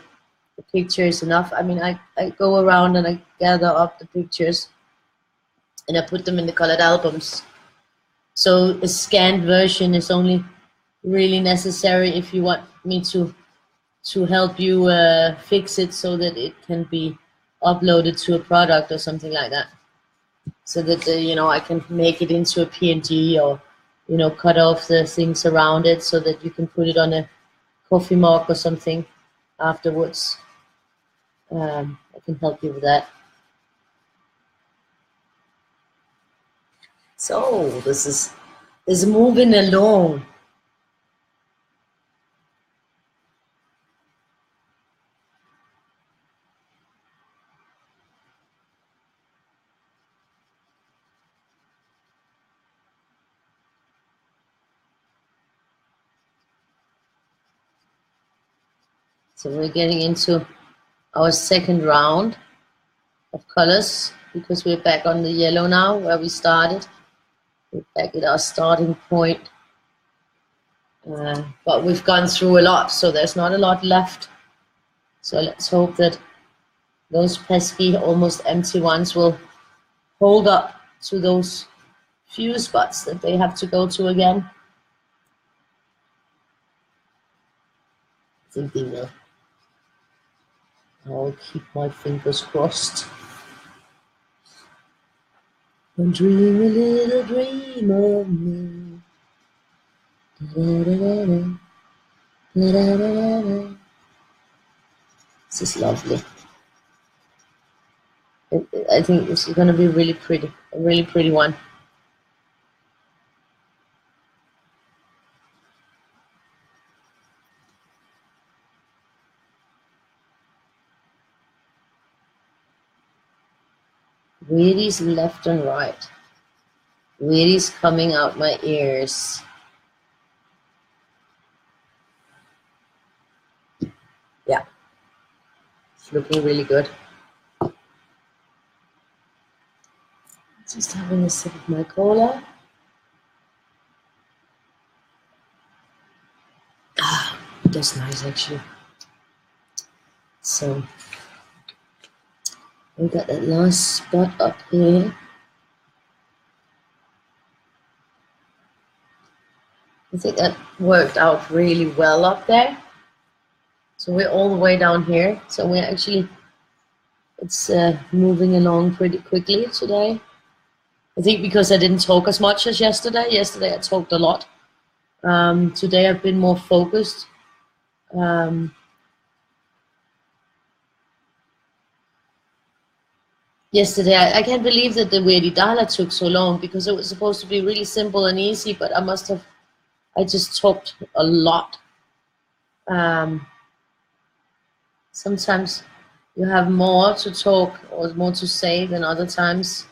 A: picture is enough. I mean, I go around and I gather up the pictures and I put them in the colored albums. So a scanned version is only really necessary if you want me to help you fix it so that it can be uploaded to a product or something like that, so that you know, I can make it into a PNG, or you know, cut off the things around it so that you can put it on a coffee mug or something afterwards. I can help you with that. So this is moving along. So we're getting into our second round of colors because we're back on the yellow now where we started. We're back at our starting point. But we've gone through a lot, so there's not a lot left. So let's hope that those pesky, almost empty ones will hold up to those few spots that they have to go to again. I think they will. I'll keep my fingers crossed. And dream a little dream of me. Da-da-da-da-da. Da-da-da-da-da. This is lovely. I think this is going to be really pretty, a really pretty one. Weirdie's left and right. Weirdie's coming out my ears. Yeah, it's looking really good. Just having a sip of my cola. Ah, that's nice actually. So we got that last spot up here. I think that worked out really well up there. So we're all the way down here. So we're actually, it's moving along pretty quickly today. I think because I didn't talk as much as yesterday. Yesterday I talked a lot. Today I've been more focused. Yesterday I can't believe that the Weirdie Dala took so long, because it was supposed to be really simple and easy, but I just talked a lot. Sometimes you have more to talk or more to say than other times.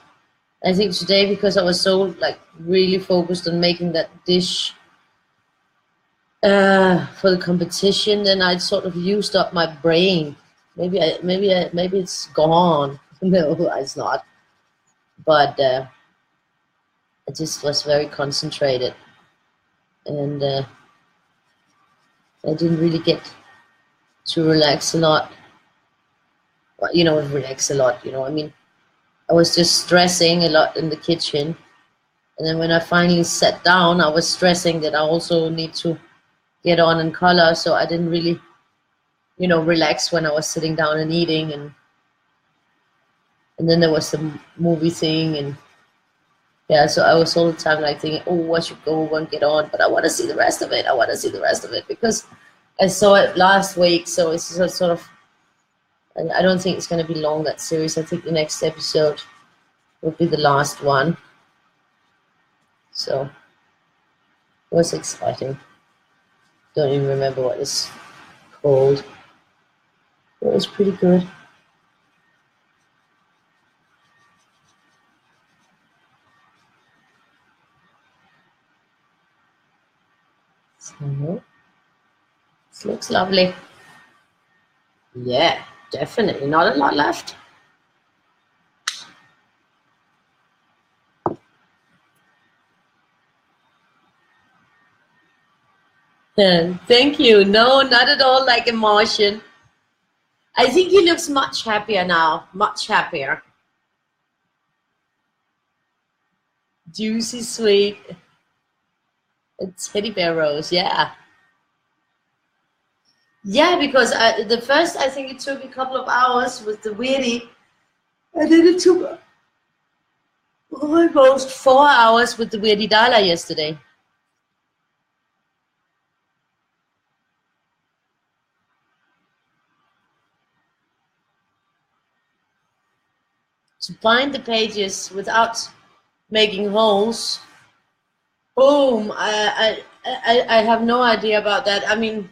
A: I think today, because I was so really focused on making that dish for the competition, then I sort of used up my brain. Maybe it's gone. No, it's not. But I just was very concentrated, and I didn't really get to relax a lot. Well, relax a lot. I mean, I was just stressing a lot in the kitchen, and then when I finally sat down, I was stressing that I also need to get on and color. So I didn't really, relax when I was sitting down and eating, and And then there was the movie thing, and yeah, so I was all the time like thinking, oh, I should go over and get on, but I want to see the rest of it. I want to see the rest of it because I saw it last week, so it's sort of. And I don't think it's going to be long, that series. I think the next episode will be the last one. So it was exciting. Don't even remember what it's called. It was pretty good. So this looks lovely. Yeah, definitely. Not a lot left. Thank you. No, not at all like emotion. I think he looks much happier now. Much happier. Juicy, sweet. It's teddy bear rose, yeah. Yeah, because the first, I think it took a couple of hours with the Weirdie, and then it took almost 4 hours with the Weirdie Dala yesterday. To bind the pages without making holes. Boom! I have no idea about that. I mean,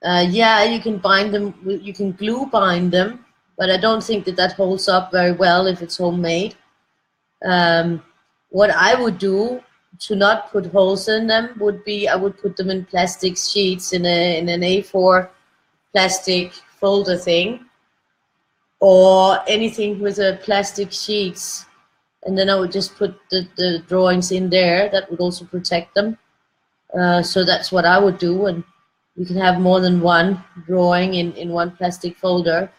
A: yeah, you can bind them. You can glue bind them, but I don't think that that holds up very well if it's homemade. What I would do to not put holes in them would be I would put them in plastic sheets in an A4 plastic folder thing, or anything with a plastic sheets, and then I would just put the drawings in there. That would also protect them. So that's what I would do, and you can have more than one drawing in one plastic folder.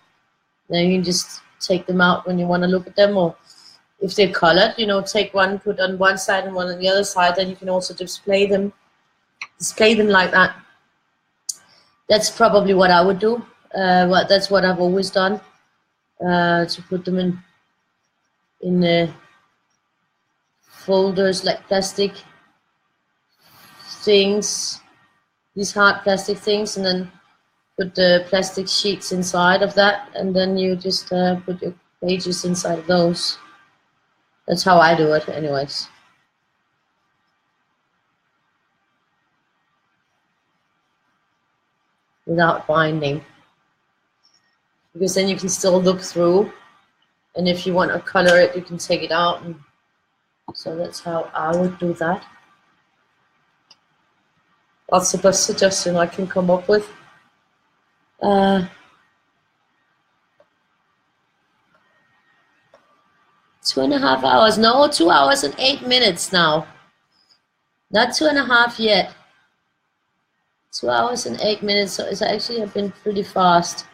A: Then you can just take them out when you want to look at them, or if they're colored, take one, put on one side and one on the other side. Then you can also display them like that. That's probably what I would do. That's what I've always done. To put them in folders like plastic things, these hard plastic things, and then put the plastic sheets inside of that, and then you just put your pages inside of those. That's how I do it, anyways. Without binding, because then you can still look through, and if you want to color it, you can take it out. And so that's how I would do that. That's the best suggestion I can come up with. 2.5 hours. No, 2 hours and 8 minutes now. Not 2.5 yet. 2 hours and 8 minutes. So it's actually been pretty fast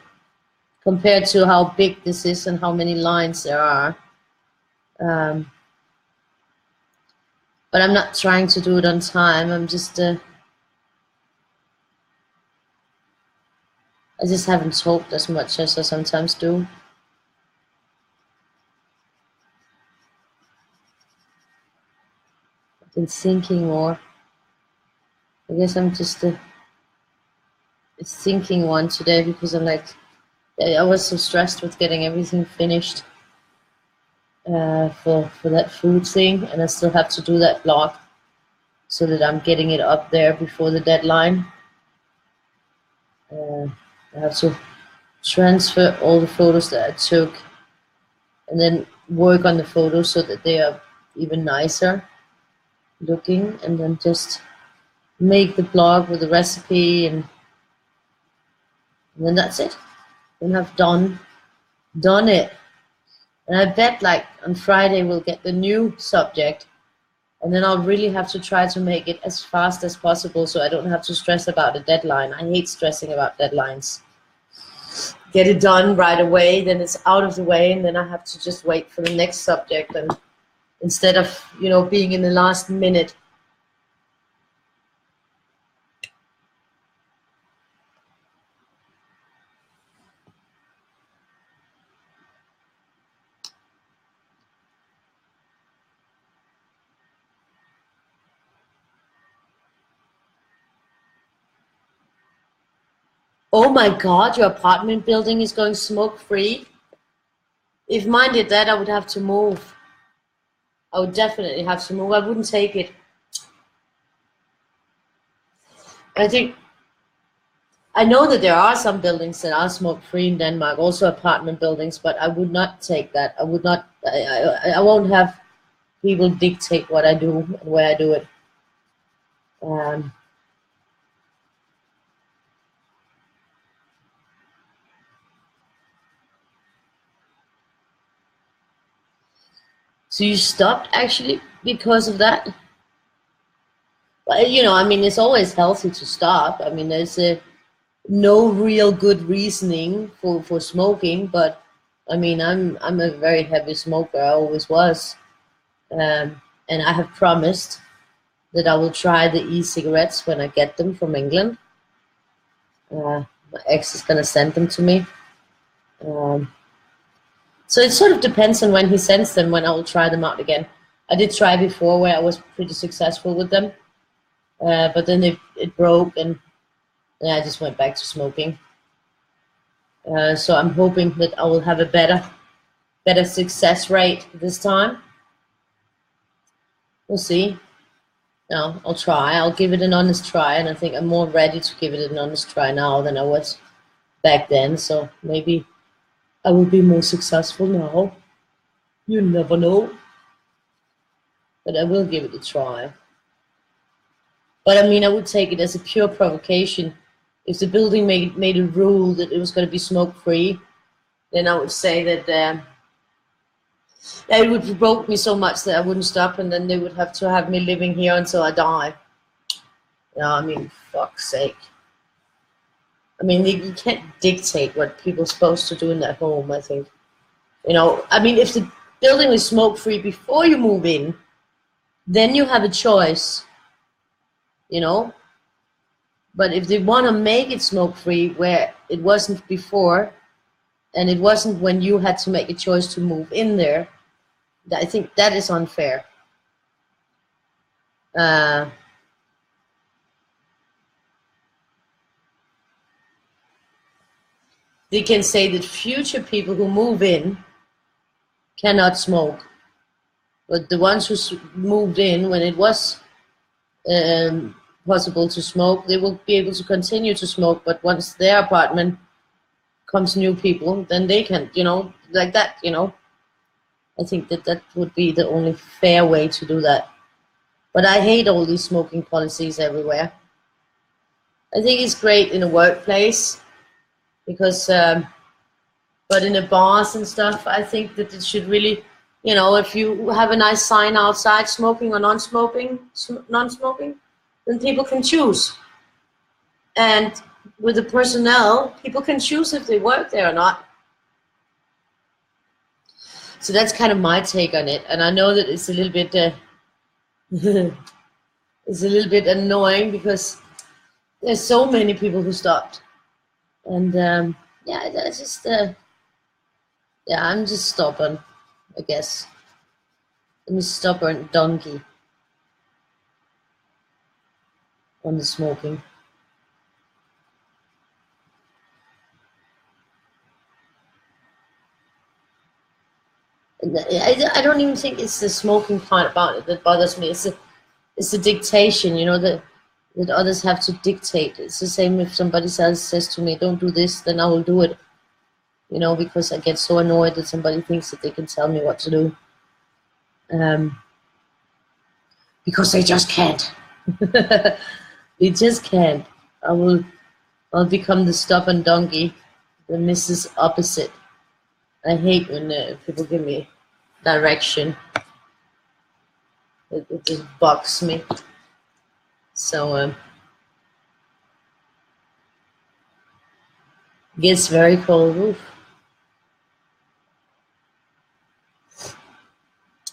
A: compared to how big this is and how many lines there are. But I'm not trying to do it on time. I'm just I just haven't talked as much as I sometimes do. I've been thinking more. I guess I'm just a thinking one today, because I'm like, I was so stressed with getting everything finished for that food thing, and I still have to do that blog so that I'm getting it up there before the deadline. I have to transfer all the photos that I took and then work on the photos so that they are even nicer looking, and then just make the blog with the recipe, and then that's it. Then I've done it. And I bet like on Friday we'll get the new subject, and then I'll really have to try to make it as fast as possible so I don't have to stress about a deadline. I hate stressing about deadlines. Get it done right away, then it's out of the way, and then I have to just wait for the next subject, and instead of being in the last minute. Oh my God, your apartment building is going smoke-free? If mine did that, I would have to move. I would definitely have to move. I wouldn't take it. I think, I know that there are some buildings that are smoke-free in Denmark, also apartment buildings, but I would not take that. I would not, I won't have people dictate what I do and where I do it. So you stopped actually because of that? Well, you know, I mean, it's always healthy to stop. I mean, there's no real good reasoning for smoking, but I mean, I'm a very heavy smoker. I always was, and I have promised that I will try the e-cigarettes when I get them from England. My ex is gonna send them to me. So it sort of depends on when he sends them, when I will try them out again. I did try before where I was pretty successful with them, but then it broke and I just went back to smoking. So I'm hoping that I will have a better success rate this time. We'll see. No, I'll try. I'll give it an honest try, and I think I'm more ready to give it an honest try now than I was back then. So maybe I will be more successful now. You never know. But I will give it a try. But I mean, I would take it as a pure provocation. If the building made a rule that it was going to be smoke-free, then I would say that it would provoke me so much that I wouldn't stop, and then they would have to have me living here until I die. You know, I mean, fuck's sake. I mean, you can't dictate what people are supposed to do in their home, I think. You know, I mean, if the building is smoke-free before you move in, then you have a choice, you know. But if they want to make it smoke-free where it wasn't before, and it wasn't when you had to make a choice to move in there, I think that is unfair. They can say that future people who move in cannot smoke, but the ones who moved in when it was possible to smoke, they will be able to continue to smoke. But once their apartment comes new people, then they can, you know, like that, you know. I think that would be the only fair way to do that. But I hate all these smoking policies everywhere. I think it's great in a workplace because, but in the bars and stuff, I think that it should really, you know, if you have a nice sign outside, smoking or non-smoking, then people can choose. And with the personnel, people can choose if they work there or not. So that's kind of my take on it. And I know that it's a little bit, it's a little bit annoying because there's so many people who stopped. And yeah, that's just, yeah, I'm just stubborn, I guess. I'm a stubborn donkey on the smoking. I don't even think it's the smoking part about it that bothers me. It's the dictation, you know, that others have to dictate. It's the same if somebody else says to me, don't do this, then I will do it. You know, because I get so annoyed that somebody thinks that they can tell me what to do. Because they just can't. They just can't. I'll become the stubborn donkey, the Mrs. Opposite. I hate when people give me direction. It just bugs me. So it gets very cold. Oof.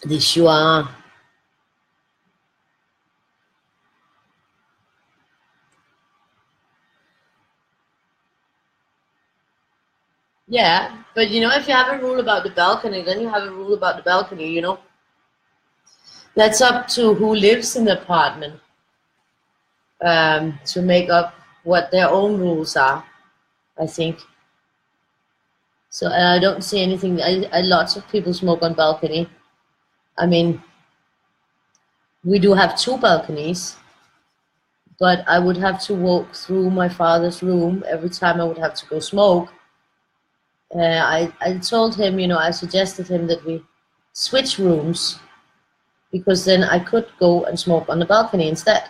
A: This you are. Yeah, but you know, if you have a rule about the balcony, then you have a rule about the balcony, you know. That's up to who lives in the apartment to make up what their own rules are. I think. So I don't see anything. Lots of people smoke on balcony. I mean, we do have 2 balconies, but I would have to walk through my father's room every time I would have to go smoke. I told him, you know, I suggested him that we switch rooms because then I could go and smoke on the balcony instead.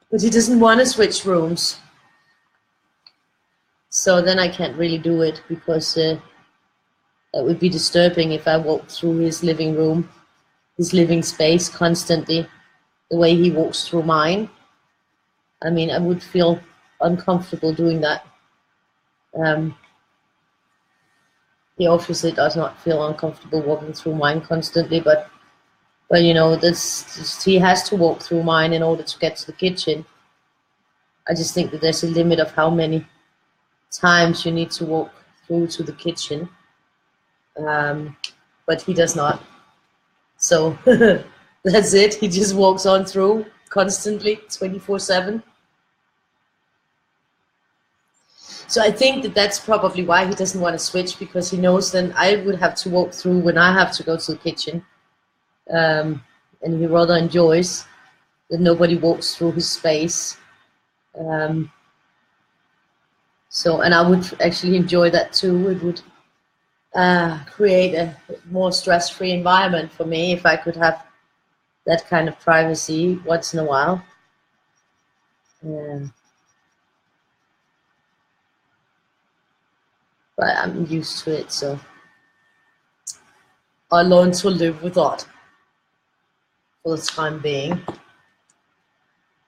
A: But he doesn't want to switch rooms. So then I can't really do it because that would be disturbing if I walked through his living room, his living space constantly, the way he walks through mine. I mean, I would feel uncomfortable doing that. He obviously does not feel uncomfortable walking through mine constantly, but you know, he has to walk through mine in order to get to the kitchen. I just think that there's a limit of how many times you need to walk through to the kitchen, but he does not. So that's it. He just walks on through constantly, 24/7. So I think that that's probably why he doesn't want to switch, because he knows then I would have to walk through when I have to go to the kitchen. And he rather enjoys that nobody walks through his space. So, and I would actually enjoy that too. It would create a more stress-free environment for me if I could have that kind of privacy once in a while. But I'm used to it, so I learned to live with that for the time being.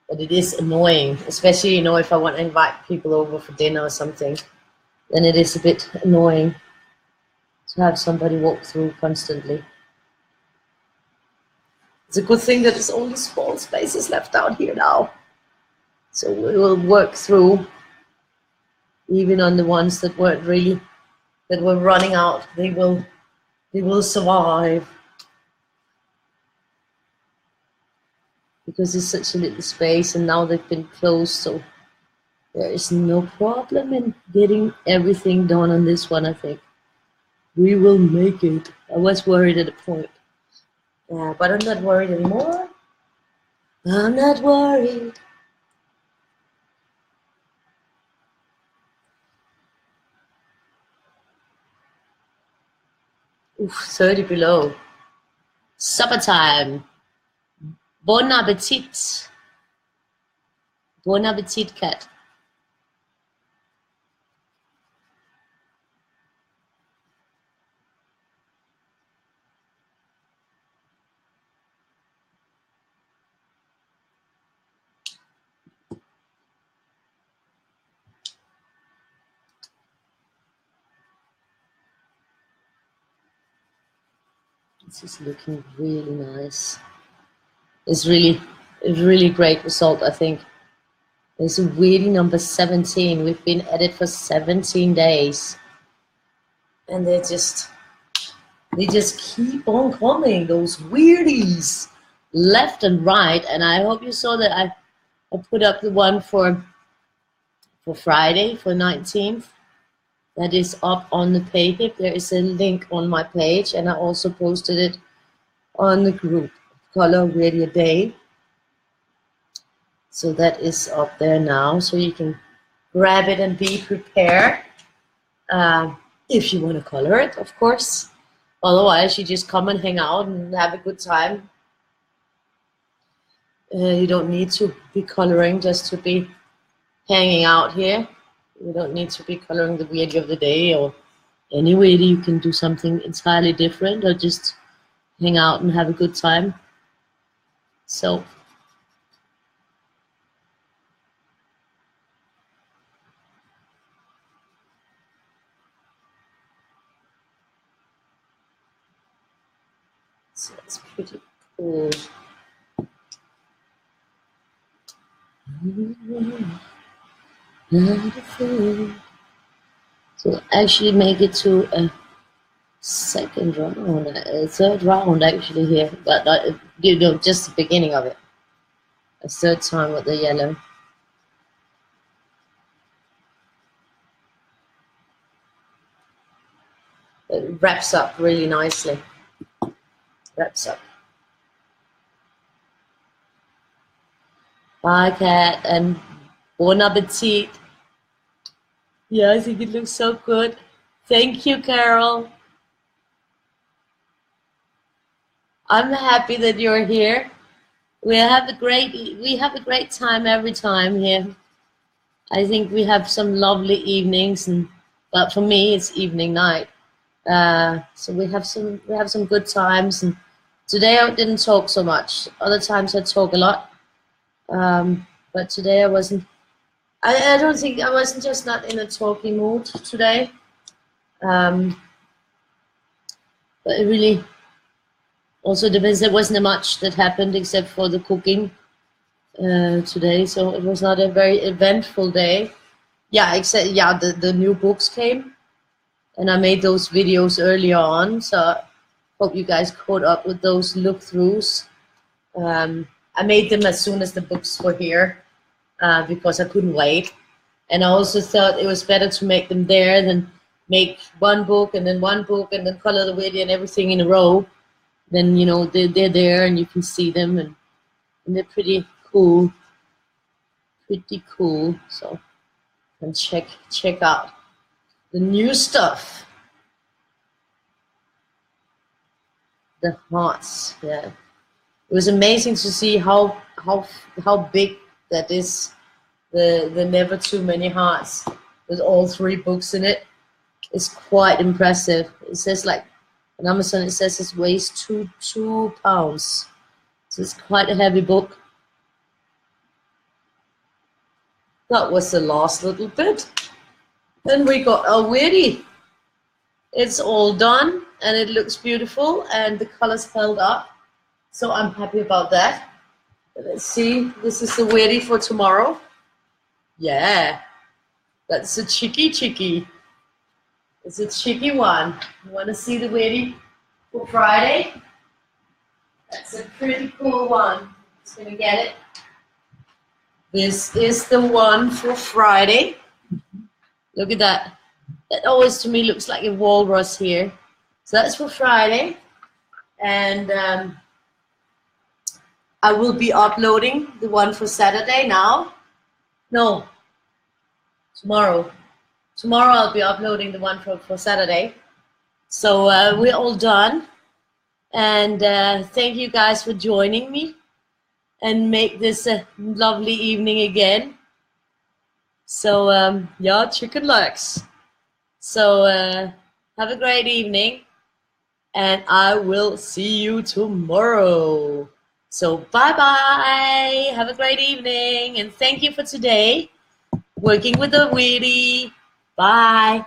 A: But it is annoying, especially, you know, if I want to invite people over for dinner or something, then it is a bit annoying to have somebody walk through constantly. It's a good thing that there's only small spaces left out here now. So we will work through, even on the ones that weren't really, that were running out, they will survive. Because it's such a little space and now they've been closed, so there is no problem in getting everything done on this one, I think. We will make it. I was worried at a point. But I'm not worried anymore. I'm not worried. Oof, 30 below. Supper time. Bon appetit. Bon appetit, cat. This is looking really nice. It's really great result, I think. It's Weirdie number 17. We've been at it for 17 days. And they just keep on coming, those Weirdies, left and right. And I hope you saw that I put up the one for Friday, for 19th. That is up on the page. There is a link on my page, and I also posted it on the group, Color Weirdie a Day. So that is up there now, so you can grab it and be prepared. If you want to color it, of course. Otherwise, you just come and hang out and have a good time. You don't need to be coloring just to be hanging out here. You don't need to be coloring the Weirdie of the day or any Weirdie. You can do something entirely different or just hang out and have a good time. So it's pretty cool. So actually make it to a second round, a third round actually here, but you know, just the beginning of it. A third time with the yellow. It wraps up really nicely. Wraps up. Bye, cat, and bon appetit. Yeah, I think it looks so good. Thank you, Carol. I'm happy that you're here. We have a great time every time here. I think we have some lovely evenings, but for me it's evening night. So we have some good times. And today I didn't talk so much. Other times I talk a lot, but today I wasn't. I don't think I wasn't just not in a talking mood today. But it really also depends. There wasn't much that happened except for the cooking today, so it was not a very eventful day. Yeah, except the new books came, and I made those videos earlier on, so I hope you guys caught up with those look-throughs. I made them as soon as the books were here because I couldn't wait, and I also thought it was better to make them there than make one book and then color the Weirdie and everything in a row. Then, you know, they're there and you can see them, and they're pretty cool. So you can check out the new stuff. The hearts, yeah. It was amazing to see how big that is. The Never Too Many Hearts with all 3 books in it. It's quite impressive. It says, like, on Amazon it says it weighs 2 pounds. So it's quite a heavy book. That was the last little bit. Then we got our Weirdie. It's all done and it looks beautiful and the colors held up. So I'm happy about that. Let's see, this is the Weirdie for tomorrow. Yeah, that's a cheeky. It's a cheeky one. You want to see the Weirdie for Friday? That's a pretty cool one. Just gonna get it. This is the one for Friday. Look at that. That always to me looks like a walrus here. So that's for Friday. And I will be uploading the one for Saturday now. No, tomorrow. Tomorrow I'll be uploading the one for Saturday. So we're all done. And thank you guys for joining me and make this a lovely evening again. So yeah, chicken legs. So have a great evening and I will see you tomorrow. So bye-bye. Have a great evening and thank you for today. Working with the Weirdie. Bye.